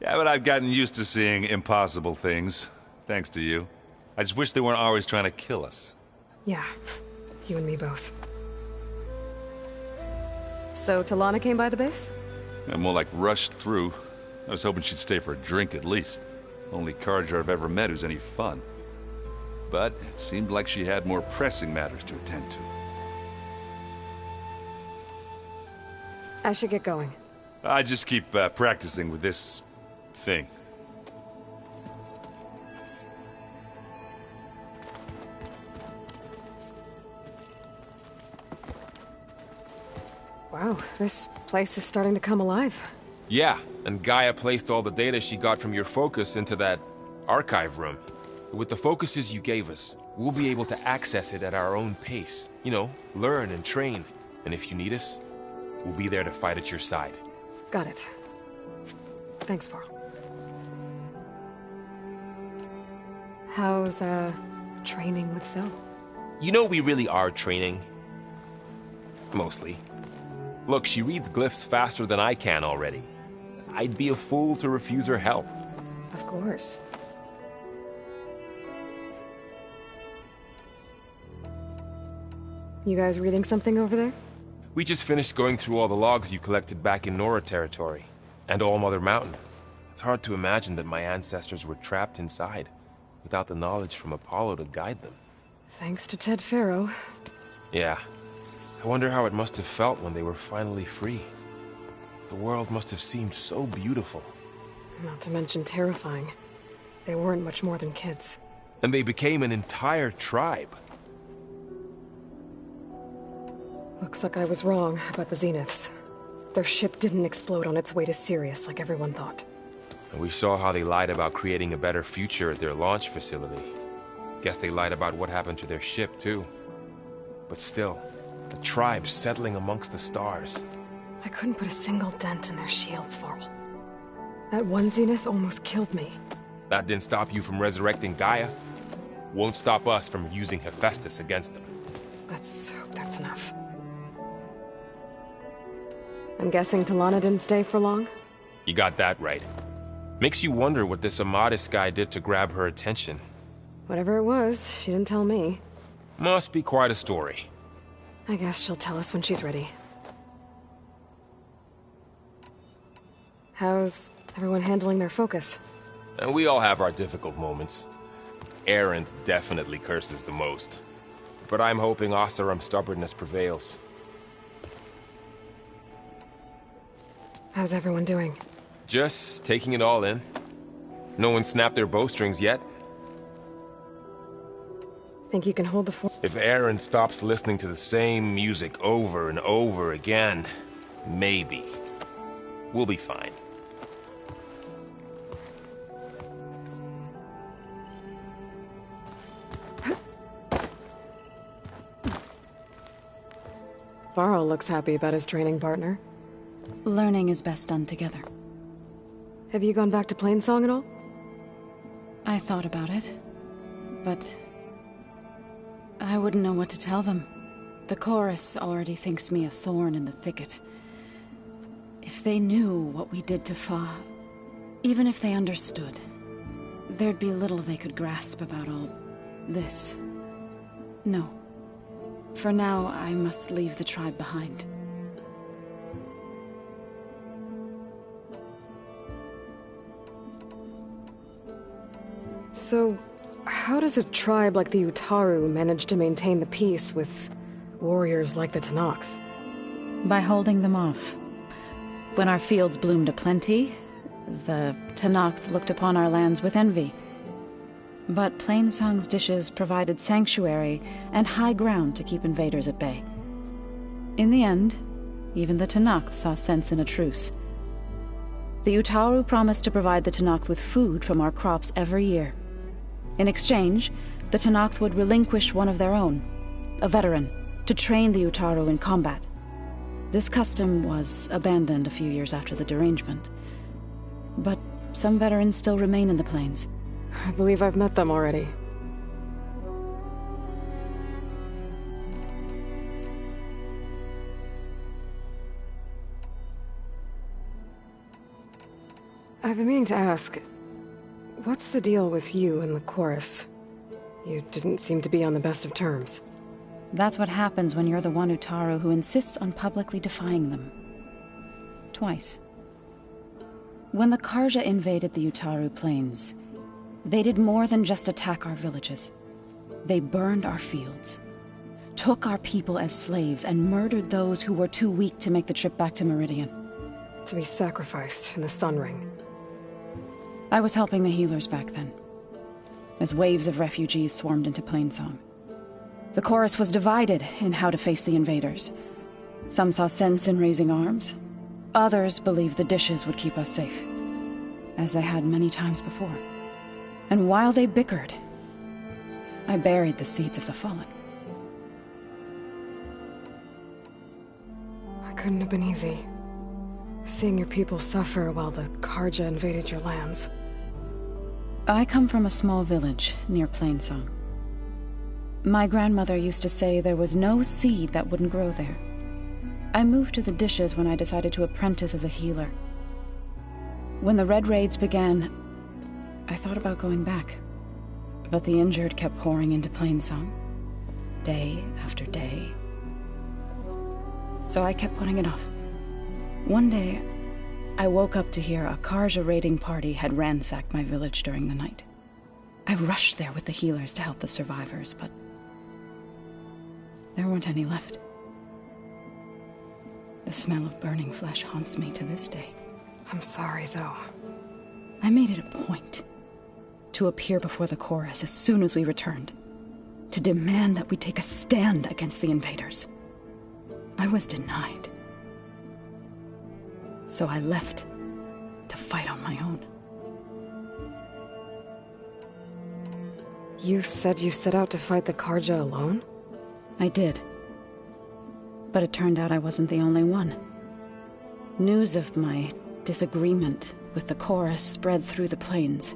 Yeah, but I've gotten used to seeing impossible things, thanks to you. I just wish they weren't always trying to kill us. Yeah, you and me both. So Talana came by the base? I'm more like rushed through. I was hoping she'd stay for a drink at least. Only Carja I've ever met who's any fun. but it seemed like she had more pressing matters to attend to. I should get going. I just keep practicing with this thing. Wow, this place is starting to come alive. Yeah, and Gaia placed all the data she got from your focus into that archive room. With the focuses you gave us, we'll be able to access it at our own pace. You know, learn and train. And if you need us, we'll be there to fight at your side. Got it. Thanks, Varl. How's, training with Zoe? You know we really are training. Mostly. Look, she reads glyphs faster than I can already. I'd be a fool to refuse her help. Of course. You guys reading something over there? We just finished going through all the logs you collected back in Nora territory, and All Mother Mountain. It's hard to imagine that my ancestors were trapped inside, without the knowledge from Apollo to guide them. Thanks to Ted Faro. Yeah. I wonder how it must have felt when they were finally free. The world must have seemed so beautiful. Not to mention terrifying. They weren't much more than kids. And they became an entire tribe. Looks like I was wrong about the Zeniths. Their ship didn't explode on its way to Sirius like everyone thought. And we saw how they lied about creating a better future at their launch facility. Guess they lied about what happened to their ship, too. But still, the tribe settling amongst the stars. I couldn't put a single dent in their shields, Varl. That one Zenith almost killed me. That didn't stop you from resurrecting Gaia. Won't stop us from using Hephaestus against them. Let's hope that's enough. I'm guessing Talana didn't stay for long? You got that right. Makes you wonder what this Amadis guy did to grab her attention. Whatever it was, she didn't tell me. Must be quite a story. I guess she'll tell us when she's ready. How's everyone handling their focus? And we all have our difficult moments. Erend definitely curses the most. But I'm hoping Oseram's stubbornness prevails. How's everyone doing? Just taking it all in. No one snapped their bowstrings yet. Think you can hold the fort? If Erend stops listening to the same music over and over again, maybe. We'll be fine. Varl looks happy about his training partner. Learning is best done together. Have you gone back to Plainsong at all? I thought about it, but I wouldn't know what to tell them. The chorus already thinks me a thorn in the thicket. If they knew what we did to Fa, even if they understood, there'd be little they could grasp about all this. No. For now, I must leave the tribe behind. So, how does a tribe like the Utaru manage to maintain the peace with warriors like the Tenakth? By holding them off. When our fields bloomed aplenty, the Tenakth looked upon our lands with envy. But Plainsong's dishes provided sanctuary and high ground to keep invaders at bay. In the end, even the Tenakth saw sense in a truce. The Utaru promised to provide the Tenakth with food from our crops every year. In exchange, the Tenakth would relinquish one of their own, a veteran, to train the Utaru in combat. This custom was abandoned a few years after the derangement. But some veterans still remain in the plains. I believe I've met them already. I've been meaning to ask, what's the deal with you and the chorus? You didn't seem to be on the best of terms. That's what happens when you're the one Utaru who insists on publicly defying them. Twice. When the Karja invaded the Utaru plains, they did more than just attack our villages. They burned our fields, took our people as slaves, and murdered those who were too weak to make the trip back to Meridian. To be sacrificed in the Sun Ring. I was helping the healers back then, as waves of refugees swarmed into Plainsong. The chorus was divided in how to face the invaders. Some saw sense in raising arms. Others believed the dishes would keep us safe, as they had many times before. And while they bickered, I buried the seeds of the fallen. It couldn't have been easy. Seeing your people suffer while the Karja invaded your lands. I come from a small village near Plainsong. My grandmother used to say there was no seed that wouldn't grow there. I moved to the dishes when I decided to apprentice as a healer. When the Red Raids began, I thought about going back. But the injured kept pouring into Plainsong, day after day. So I kept putting it off. One day, I woke up to hear a Karja raiding party had ransacked my village during the night. I rushed there with the healers to help the survivors, but there weren't any left. The smell of burning flesh haunts me to this day. I'm sorry, Zoe. I made it a point to appear before the chorus as soon as we returned, to demand that we take a stand against the invaders. I was denied. So I left to fight on my own. You said you set out to fight the Karja alone? I did. But it turned out I wasn't the only one. News of my disagreement with the chorus spread through the plains.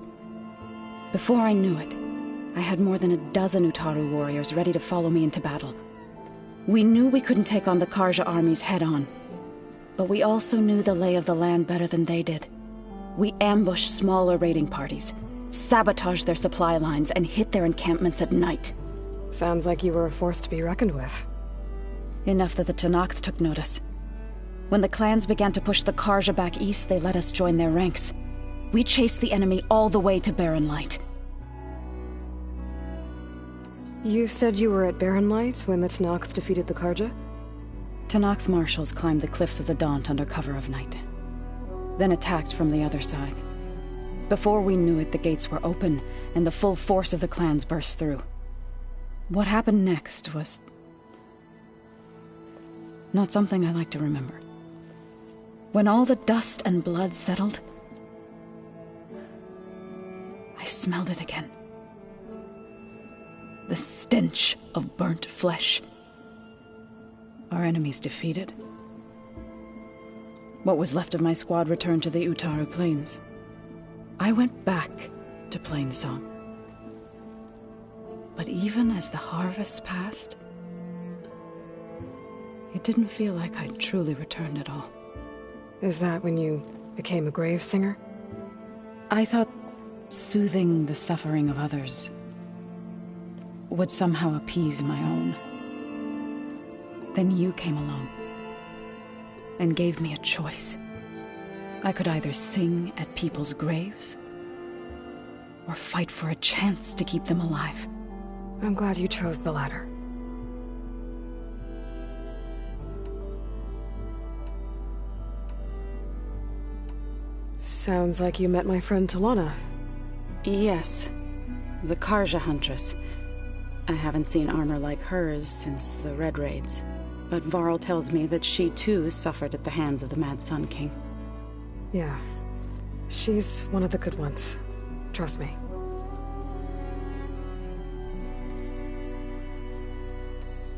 Before I knew it, I had more than a dozen Utaru warriors ready to follow me into battle. We knew we couldn't take on the Karja armies head-on, but we also knew the lay of the land better than they did. We ambushed smaller raiding parties, sabotaged their supply lines, and hit their encampments at night. Sounds like you were a force to be reckoned with. Enough that the Tenakth took notice. When the clans began to push the Karja back east, they let us join their ranks. We chased the enemy all the way to Barren Light. You said you were at Barren Light when the Tenakth defeated the Karja? Tenakth marshals climbed the cliffs of the Daunt under cover of night, then attacked from the other side. Before we knew it, the gates were open, and the full force of the clans burst through. What happened next was not something I like to remember. When all the dust and blood settled, I smelled it again. The stench of burnt flesh. Our enemies defeated. What was left of my squad returned to the Utaru Plains. I went back to Plainsong. But even as the harvests passed, it didn't feel like I'd truly returned at all. Is that when you became a grave singer? I thought soothing the suffering of others would somehow appease my own. Then you came along and gave me a choice. I could either sing at people's graves or fight for a chance to keep them alive. I'm glad you chose the latter. Sounds like you met my friend Talana. Yes, the Karja Huntress. I haven't seen armor like hers since the Red Raids, but Varl tells me that she too suffered at the hands of the Mad Sun King. Yeah, she's one of the good ones. Trust me.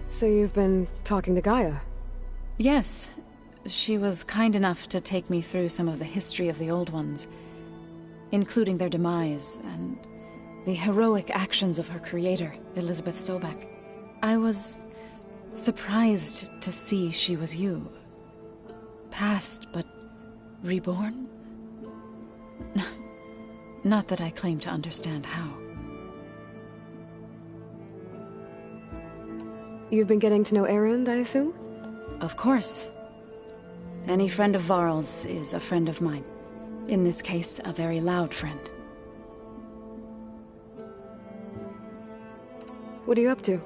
So you've been talking to Gaia? Yes. She was kind enough to take me through some of the history of the Old Ones, including their demise and the heroic actions of her creator, Elizabeth Sobek. I was surprised to see she was you. Past, but reborn? Not that I claim to understand how. You've been getting to know Erend, I assume? Of course. Any friend of Varl's is a friend of mine. In this case, a very loud friend. What are you up to?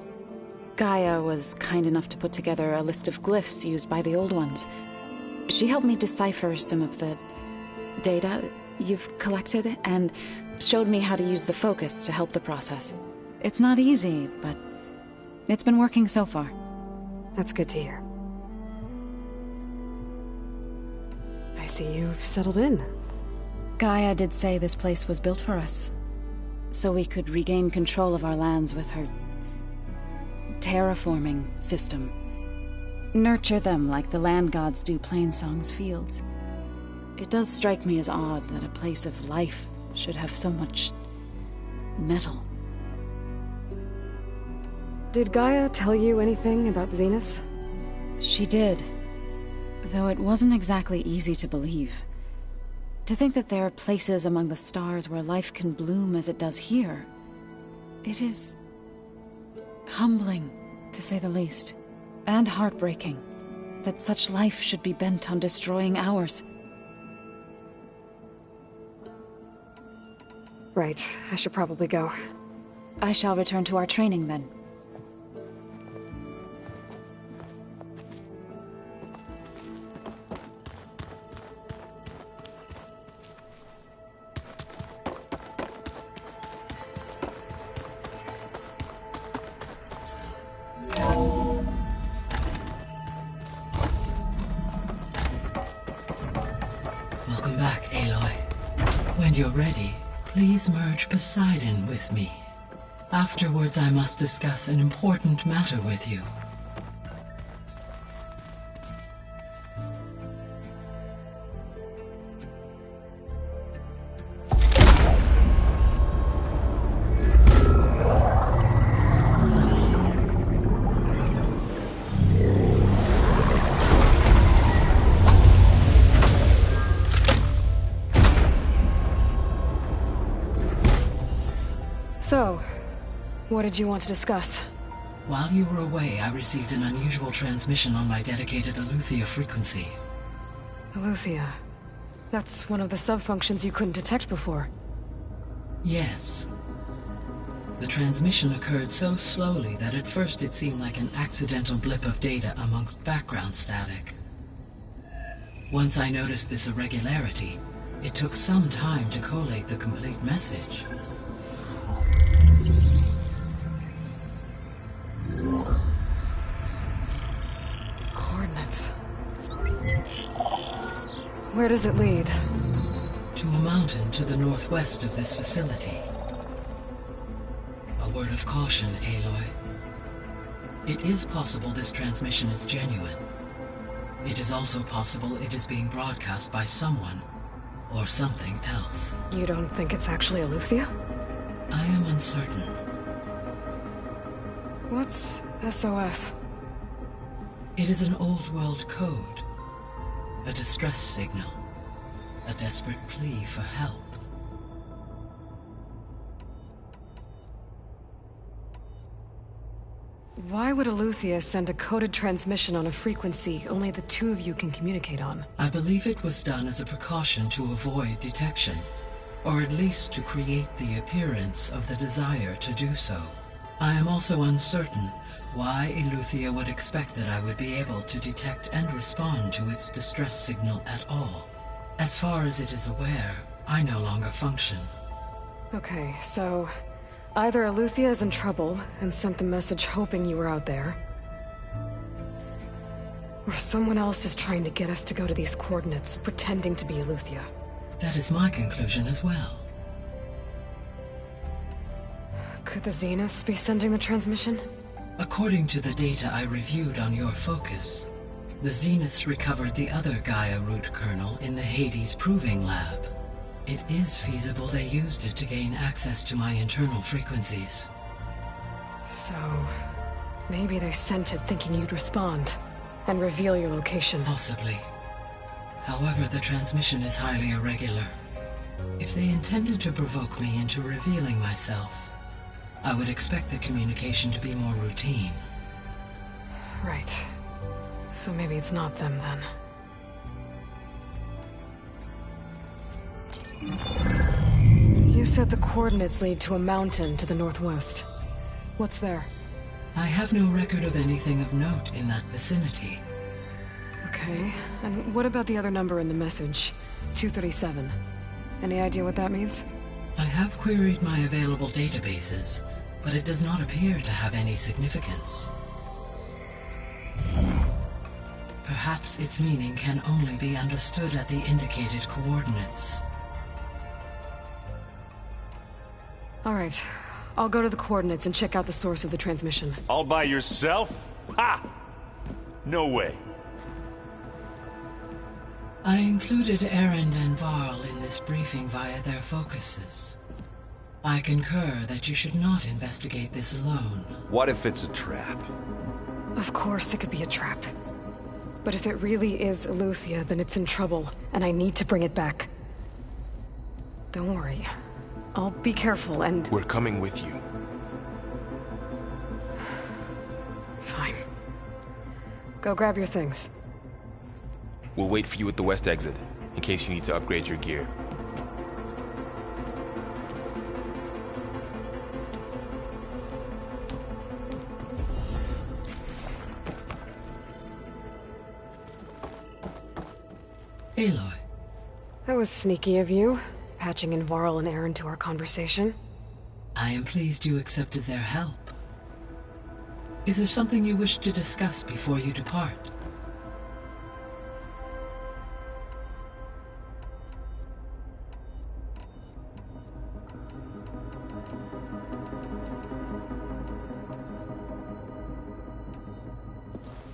Gaia was kind enough to put together a list of glyphs used by the Old Ones. She helped me decipher some of the data you've collected, and showed me how to use the focus to help the process. It's not easy, but it's been working so far. That's good to hear. I see you've settled in. Gaia did say this place was built for us, so we could regain control of our lands with her terraforming system. Nurture them like the land gods do Plainsong's fields. It does strike me as odd that a place of life should have so much metal. Did Gaia tell you anything about the Zeniths? She did, though it wasn't exactly easy to believe. To think that there are places among the stars where life can bloom as it does here, it is humbling, to say the least, and heartbreaking, that such life should be bent on destroying ours. Right, I should probably go. I shall return to our training then. Welcome back, Aloy. When you're ready, please merge Poseidon with me. Afterwards, I must discuss an important matter with you. So, what did you want to discuss? While you were away, I received an unusual transmission on my dedicated Eleuthia frequency. Eleuthia. That's one of the sub-functions you couldn't detect before. Yes. The transmission occurred so slowly that at first it seemed like an accidental blip of data amongst background static. Once I noticed this irregularity, it took some time to collate the complete message. Coordinates. Where does it lead? To a mountain to the northwest of this facility. A word of caution, Aloy. It is possible this transmission is genuine. It is also possible it is being broadcast by someone or something else. You don't think it's actually Eleuthia? I am uncertain. What's SOS? It is an old-world code. A distress signal. A desperate plea for help. Why would Eleuthia send a coded transmission on a frequency only the two of you can communicate on? I believe it was done as a precaution to avoid detection, or at least to create the appearance of the desire to do so. I am also uncertain why Eleuthia would expect that I would be able to detect and respond to its distress signal at all. As far as it is aware, I no longer function. Okay, so either Eleuthia is in trouble and sent the message hoping you were out there, or someone else is trying to get us to go to these coordinates, pretending to be Eleuthia. That is my conclusion as well. Could the Zeniths be sending the transmission? According to the data I reviewed on your focus, the Zeniths recovered the other Gaia root kernel in the Hades Proving Lab. It is feasible they used it to gain access to my internal frequencies. So, maybe they sent it thinking you'd respond and reveal your location. Possibly. However, the transmission is highly irregular. If they intended to provoke me into revealing myself, I would expect the communication to be more routine. Right. So maybe it's not them then. You said the coordinates lead to a mountain to the northwest. What's there? I have no record of anything of note in that vicinity. Okay, and what about the other number in the message? 237. Any idea what that means? I have queried my available databases, but it does not appear to have any significance. Perhaps its meaning can only be understood at the indicated coordinates. All right. I'll go to the coordinates and check out the source of the transmission. All by yourself? Ha! No way. I included Erend and Varl in this briefing via their focuses. I concur that you should not investigate this alone. What if it's a trap? Of course it could be a trap. But if it really is Eleuthia, then it's in trouble, and I need to bring it back. Don't worry. I'll be careful and... We're coming with you. Fine. Go grab your things. We'll wait for you at the west exit, in case you need to upgrade your gear. Aloy. That was sneaky of you, patching in Varl and Erend to our conversation. I am pleased you accepted their help. Is there something you wish to discuss before you depart?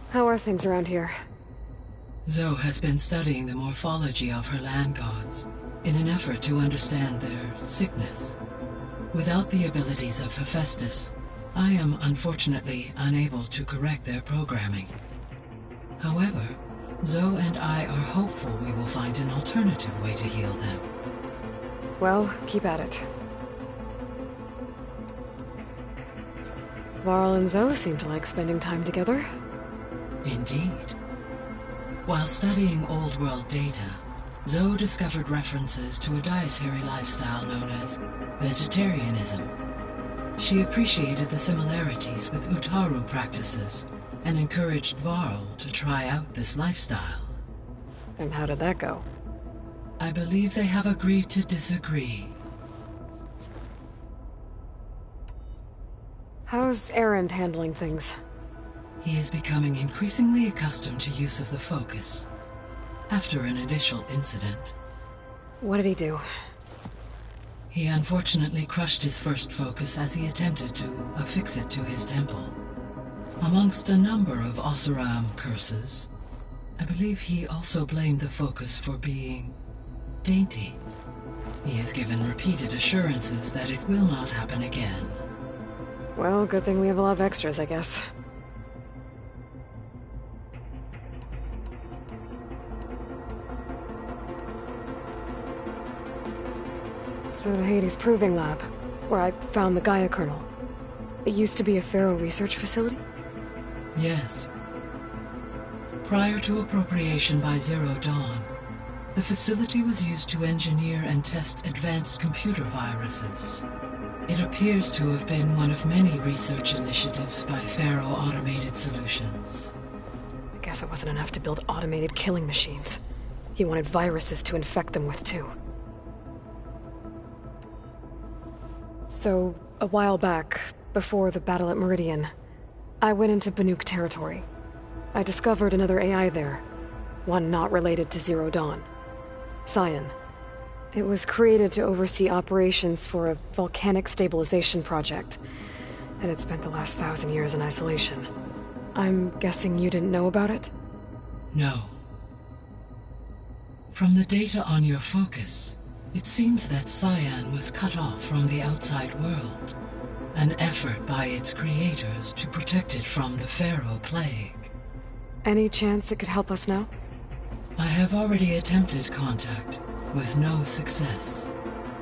How are things around here? Zoe has been studying the morphology of her land gods in an effort to understand their sickness. Without the abilities of Hephaestus, I am unfortunately unable to correct their programming. However, Zoe and I are hopeful we will find an alternative way to heal them. Well, keep at it. Varl and Zoe seem to like spending time together. Indeed. While studying Old World data, Zoe discovered references to a dietary lifestyle known as vegetarianism. She appreciated the similarities with Utaru practices and encouraged Varl to try out this lifestyle. And how did that go? I believe they have agreed to disagree. How's Erend handling things? He is becoming increasingly accustomed to use of the focus, after an initial incident. What did he do? He unfortunately crushed his first focus as he attempted to affix it to his temple. Amongst a number of Oseram curses, I believe he also blamed the focus for being dainty. He has given repeated assurances that it will not happen again. Well, good thing we have a lot of extras, I guess. So the Hades Proving Lab, where I found the Gaia kernel. It used to be a Pharaoh research facility? Yes. Prior to appropriation by Zero Dawn, the facility was used to engineer and test advanced computer viruses. It appears to have been one of many research initiatives by Pharaoh Automated Solutions. I guess it wasn't enough to build automated killing machines. He wanted viruses to infect them with, too. So, a while back, before the battle at Meridian, I went into Banuk territory. I discovered another AI there, one not related to Zero Dawn. Cyan. It was created to oversee operations for a volcanic stabilization project, and it spent the last 1,000 years in isolation. I'm guessing you didn't know about it? No. From the data on your focus, it seems that Cyan was cut off from the outside world, an effort by its creators to protect it from the Pharaoh Plague. Any chance it could help us now? I have already attempted contact, with no success.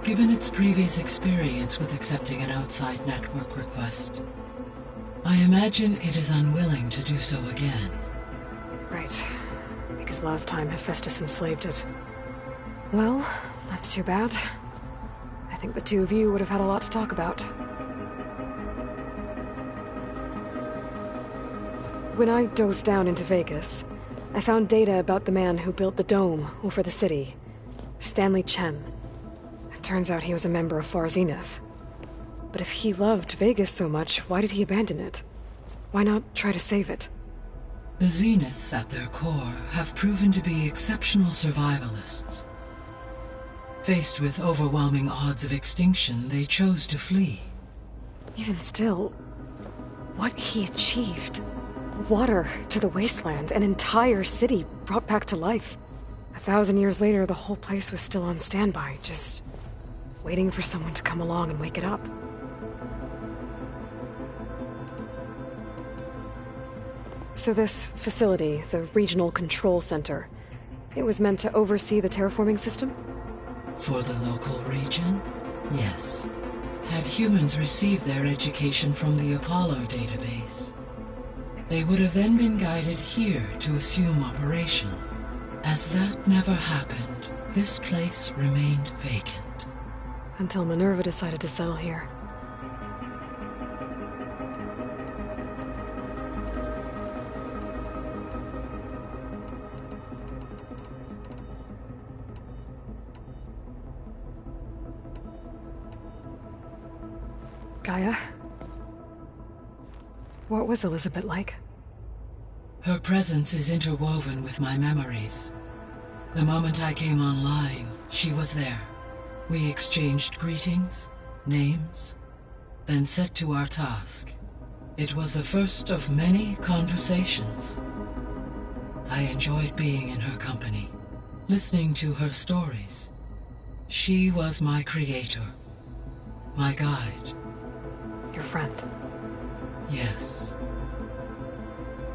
Given its previous experience with accepting an outside network request, I imagine it is unwilling to do so again. Right. Because last time Hephaestus enslaved it. Well, that's too bad. I think the two of you would have had a lot to talk about. When I dove down into Vegas, I found data about the man who built the dome over the city. Stanley Chen. It turns out he was a member of Far Zenith. But if he loved Vegas so much, why did he abandon it? Why not try to save it? The Zeniths, at their core, have proven to be exceptional survivalists. Faced with overwhelming odds of extinction, they chose to flee. Even still, what he achieved. Water to the wasteland, an entire city brought back to life. 1,000 years later, the whole place was still on standby, just waiting for someone to come along and wake it up. So this facility, the Regional Control Center, it was meant to oversee the terraforming system? For the local region, yes. Had humans received their education from the Apollo database, they would have then been guided here to assume operation. As that never happened, this place remained vacant. Until Minerva decided to settle here. Gaia? What was Elizabeth like? Her presence is interwoven with my memories. The moment I came online, she was there. We exchanged greetings, names, then set to our task. It was the first of many conversations. I enjoyed being in her company, listening to her stories. She was my creator, my guide. Your friend? Yes.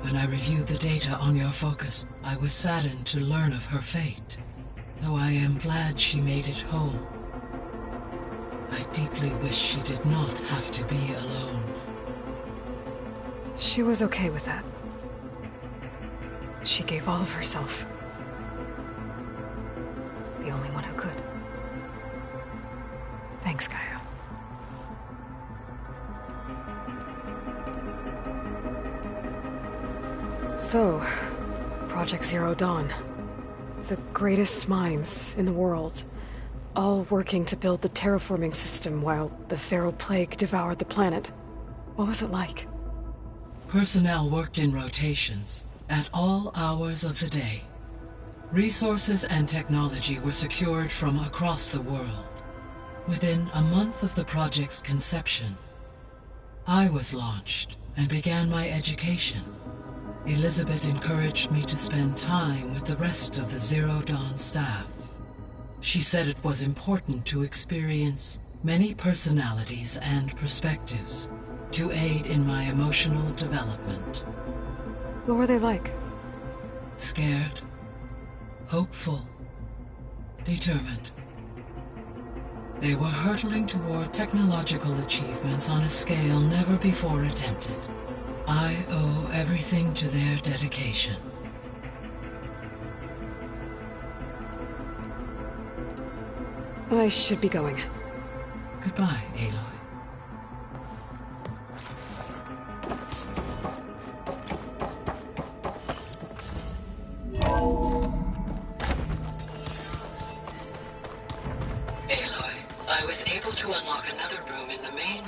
When I reviewed the data on your focus, I was saddened to learn of her fate, though I am glad she made it home. I deeply wish she did not have to be alone. She was okay with that. She gave all of herself. The only one who could. Thanks, Gaia. So, Project Zero Dawn. The greatest minds in the world, all working to build the terraforming system while the Pharaoh Plague devoured the planet. What was it like? Personnel worked in rotations, at all hours of the day. Resources and technology were secured from across the world. Within a month of the project's conception, I was launched and began my education. Elizabeth encouraged me to spend time with the rest of the Zero Dawn staff. She said it was important to experience many personalities and perspectives to aid in my emotional development. What were they like? Scared, hopeful, determined. They were hurtling toward technological achievements on a scale never before attempted. I owe everything to their dedication. I should be going. Goodbye, Aloy. Aloy, I was able to unlock another room in the main...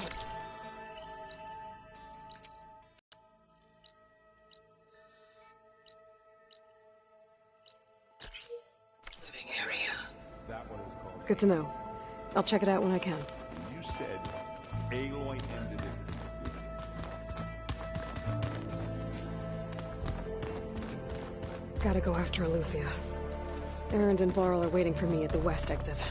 living area. Good to know. I'll check it out when I can. You said Aloy ended it. Gotta go after Eleuthia. Erend and Varl are waiting for me at the west exit.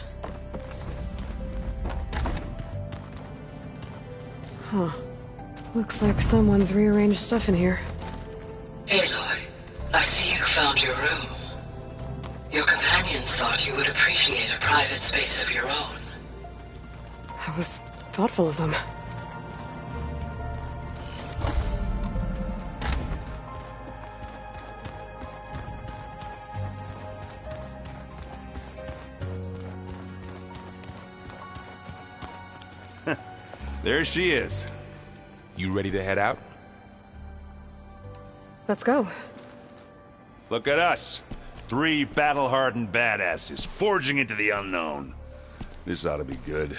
Huh. Looks like someone's rearranged stuff in here. Aloy, I see you found your room. Your companions thought you would appreciate a private space of your own. That was thoughtful of them. There she is. You ready to head out? Let's go. Look at us. 3 battle-hardened badasses forging into the unknown. This ought to be good.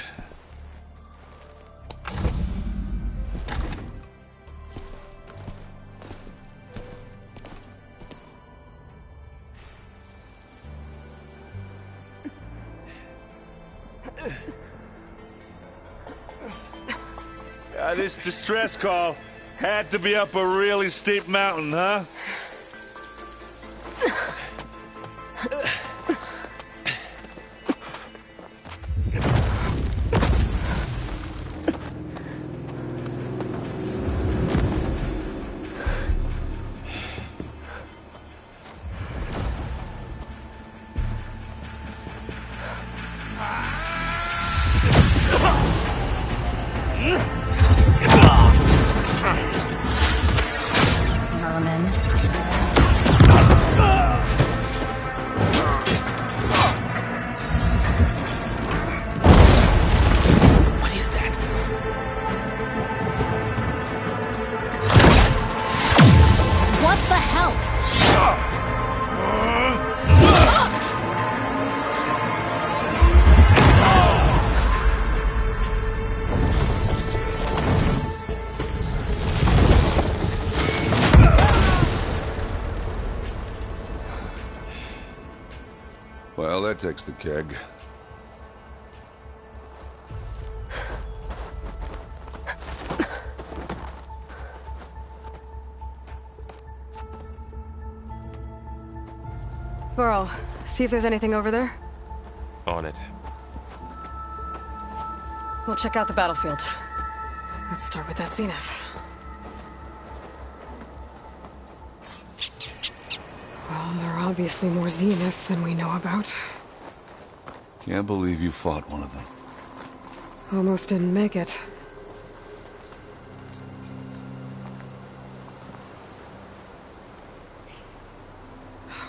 This distress call had to be up a really steep mountain, huh? Well, that takes the keg. Burrow, see if there's anything over there. On it. We'll check out the battlefield. Let's start with that zenith. Well, there are obviously more zeniths than we know about. Can't believe you fought one of them. Almost didn't make it.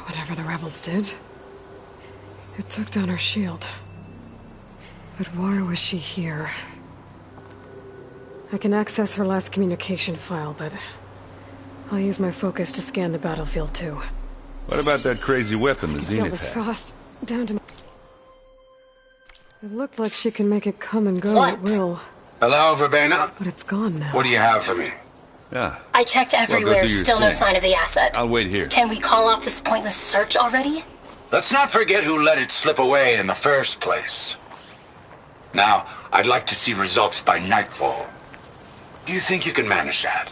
Whatever the rebels did, it took down our shield. But why was she here? I can access her last communication file, but I'll use my focus to scan the battlefield too. What about that crazy weapon the Feel Zenith this had? frost down to my... It looked like she can make it come and go What? at will. Hello, Verbena? But it's gone now. What do you have for me? Yeah. I checked everywhere, do your still no thing. sign of the asset. I'll wait here. Can we call off this pointless search already? Let's not forget who let it slip away in the first place. Now, I'd like to see results by nightfall. Do you think you can manage that?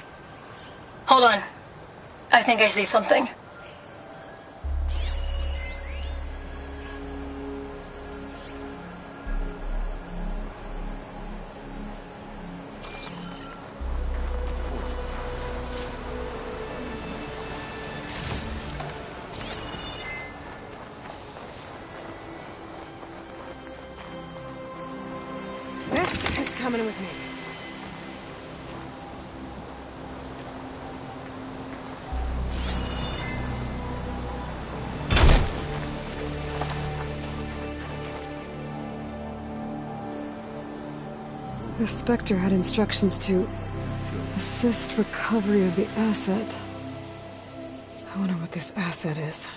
Hold on. I think I see something. This is coming with me. The Spectre had instructions to assist recovery of the asset. I wonder what this asset is.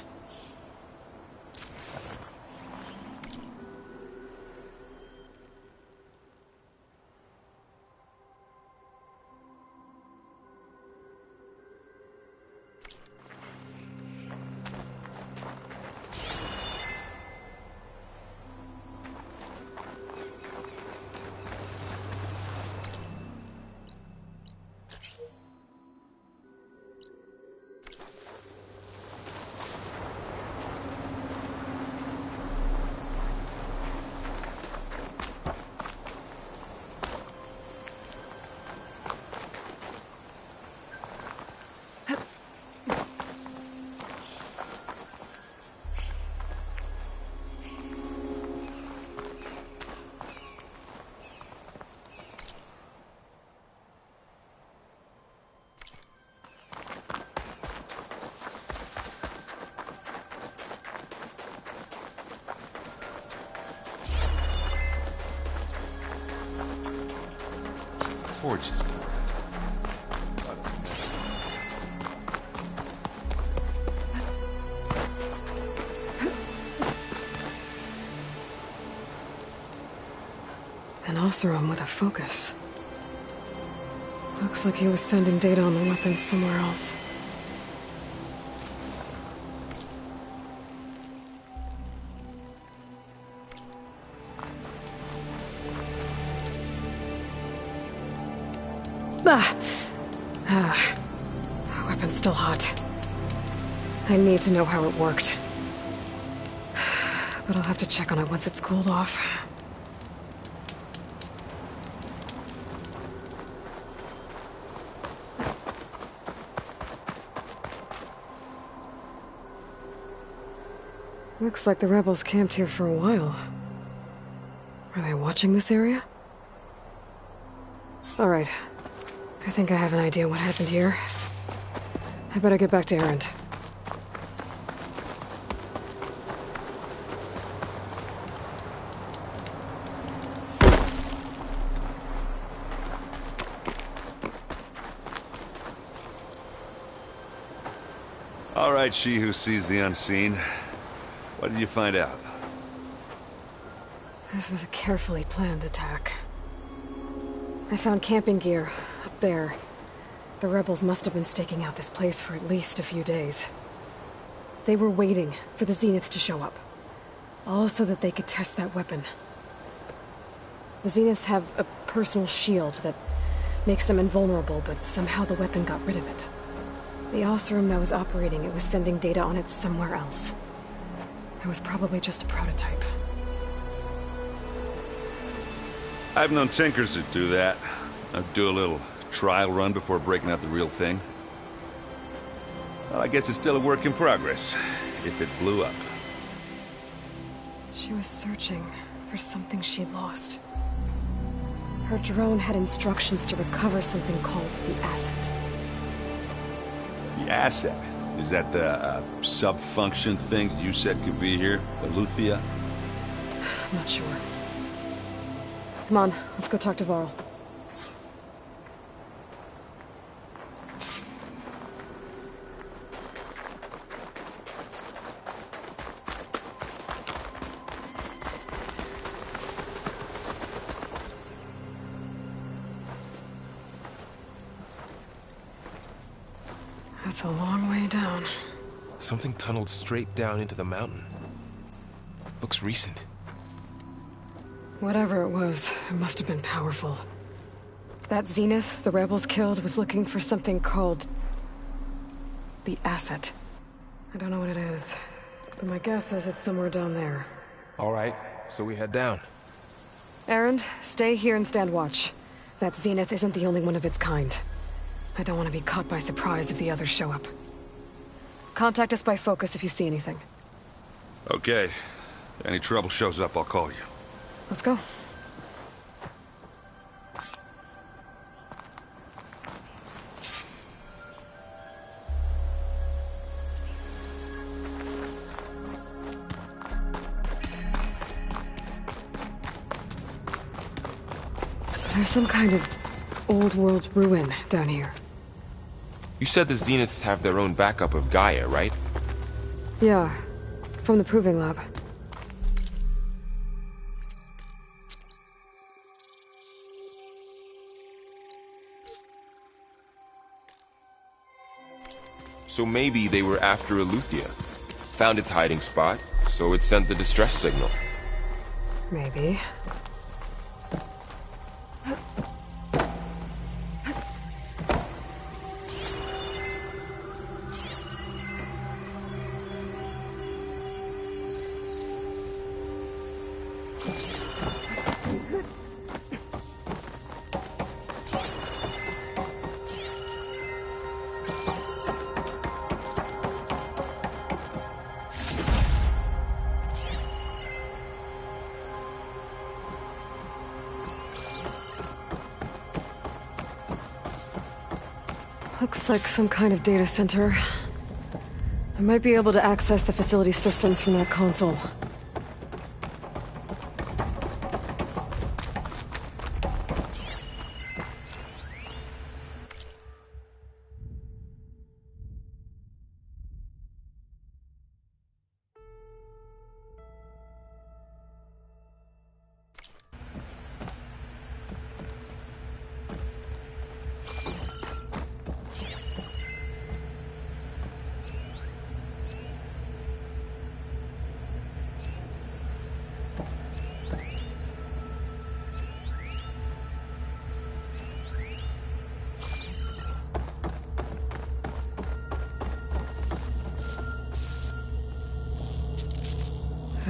Forges. An Oseram with a focus. Looks like he was sending data on the weapons somewhere else. The weapon's still hot. I need to know how it worked. But I'll have to check on it once it's cooled off. Looks like the rebels camped here for a while. Are they watching this area? Alright. I think I have an idea what happened here. I better get back to Erend. All right, she who sees the unseen. What did you find out? This was a carefully planned attack. I found camping gear up there. The rebels must have been staking out this place for at least a few days. They were waiting for the Zeniths to show up. All so that they could test that weapon. The Zeniths have a personal shield that makes them invulnerable, but somehow the weapon got rid of it. The Oseram that was operating it was sending data on it somewhere else. It was probably just a prototype. I've known tinkers that do that. I'd do a little trial run before breaking out the real thing. Well, I guess it's still a work in progress, if it blew up. She was searching for something she'd lost. Her drone had instructions to recover something called the asset. The asset? Is that the sub-function thing that you said could be here? The Luthia? I'm not sure. Come on, let's go talk to Varl. That's a long way down. Something tunneled straight down into the mountain. Looks recent. Whatever it was, it must have been powerful. That Zenith the rebels killed was looking for something called the asset. I don't know what it is, but my guess is it's somewhere down there. All right, so we head down. Erend, stay here and stand watch. That Zenith isn't the only one of its kind. I don't want to be caught by surprise if the others show up. Contact us by focus if you see anything. Okay. If any trouble shows up, I'll call you. Let's go. There's some kind of old-world ruin down here. You said the Zeniths have their own backup of Gaia, right? Yeah, from the Proving Lab. So maybe they were after Eleuthia. Found its hiding spot, so it sent the distress signal. Maybe. Looks like some kind of data center. I might be able to access the facility systems from that console.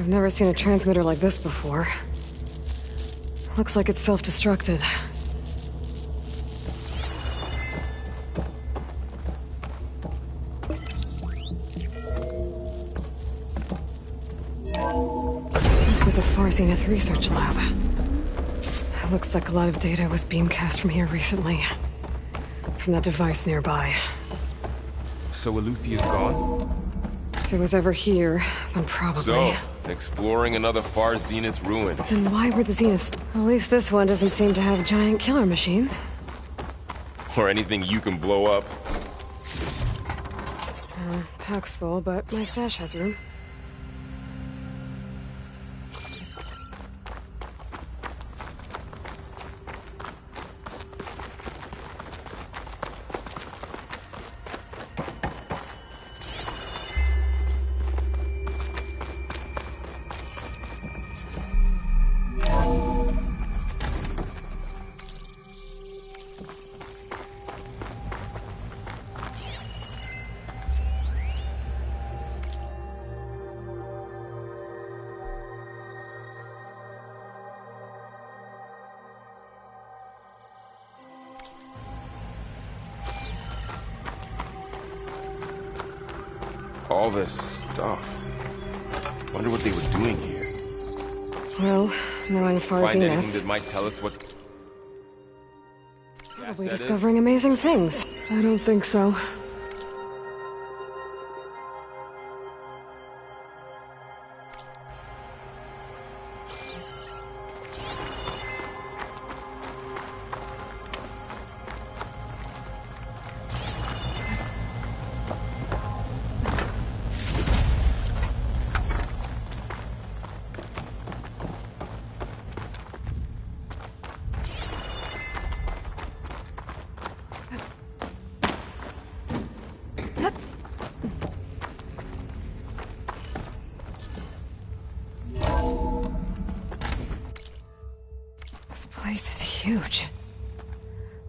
I've never seen a transmitter like this before. Looks like it's self-destructed. This was a Far Zenith research lab. Looks like a lot of data was beamcast from here recently. From that device nearby. So Eluthia's gone? If it was ever here, then probably. So, exploring another Far Zenith ruin. Then why were the Zeniths? At least this one doesn't seem to have giant killer machines. Or anything you can blow up. Pack's full, but my stash has room. All this stuff. Wonder what they were doing here. Well, knowing Far Find anything Zenith, that might tell us what... probably discovering amazing things. I don't think so. This place is huge.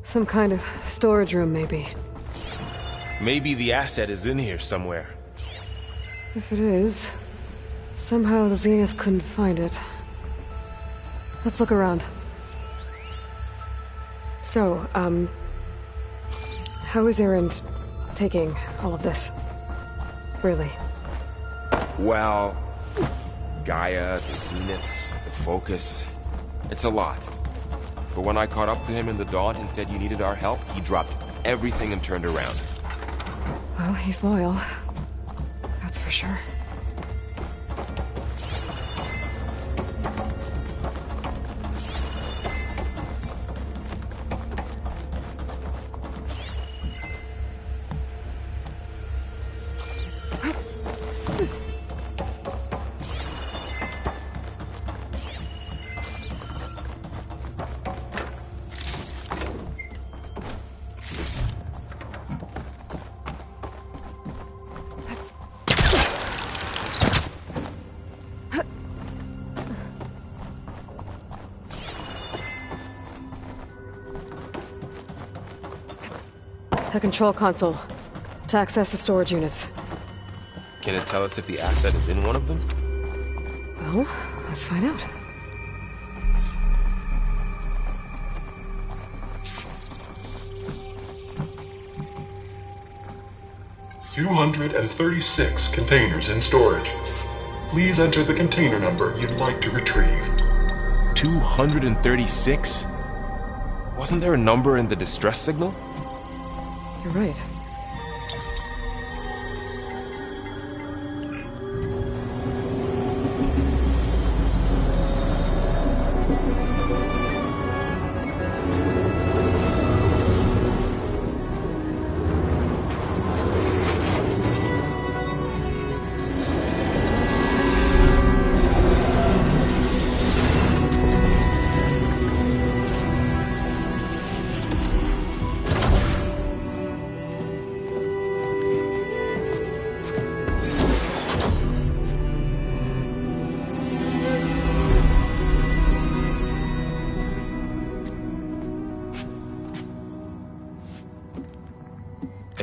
Some kind of storage room, maybe. Maybe the asset is in here somewhere. If it is, somehow the Zenith couldn't find it. Let's look around. So, how is Erend taking all of this? Really? Well, Gaia, the Zeniths, the Focus. It's a lot. But when I caught up to him in the dawn and said you needed our help, he dropped everything and turned around. Well, he's loyal. That's for sure. The control console. To access the storage units. Can it tell us if the asset is in one of them? Well, let's find out. $236 containers in storage. Please enter the container number you'd like to retrieve. 236? Wasn't there a number in the distress signal? You're right.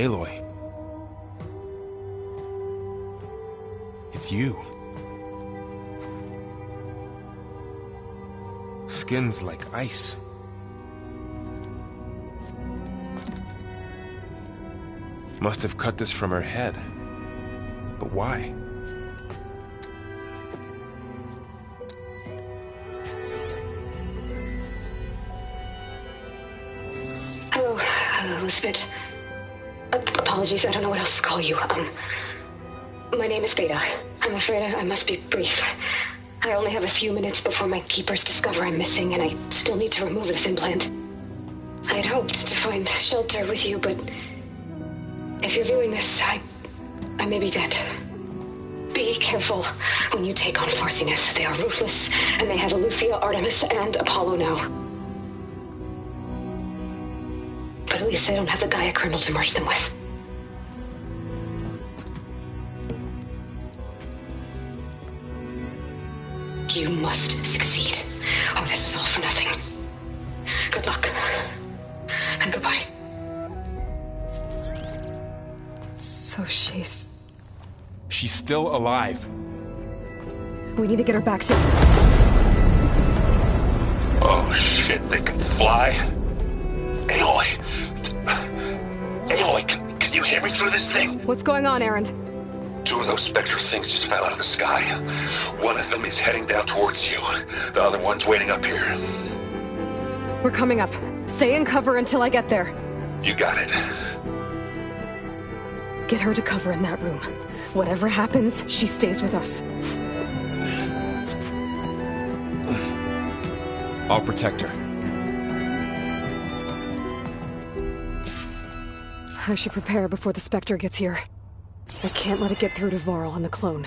Aloy. It's you. Skin's like ice. Must have cut this from her head. But why? Hello, Elizabeth. Apologies, I don't know what else to call you. My name is Beta. I'm afraid I must be brief. I only have a few minutes before my keepers discover I'm missing, and I still need to remove this implant. I had hoped to find shelter with you, but if you're viewing this, I may be dead. Be careful when you take on Far Zenith. They are ruthless, and they have Eleuthia, Artemis, and Apollo now. But at least they don't have the Gaia kernel to merge them with. You must succeed, or this was all for nothing. Good luck, and goodbye. So she's still alive. We need to get her back to... Oh shit, they can fly? Aloy! Aloy, can you hear me through this thing? What's going on, Erend? 2 of those Spectre things just fell out of the sky. One of them is heading down towards you. The other one's waiting up here. We're coming up. Stay in cover until I get there. You got it. Get her to cover in that room. Whatever happens, she stays with us. I'll protect her. I should prepare before the Spectre gets here. I can't let it get through to Varl on the clone.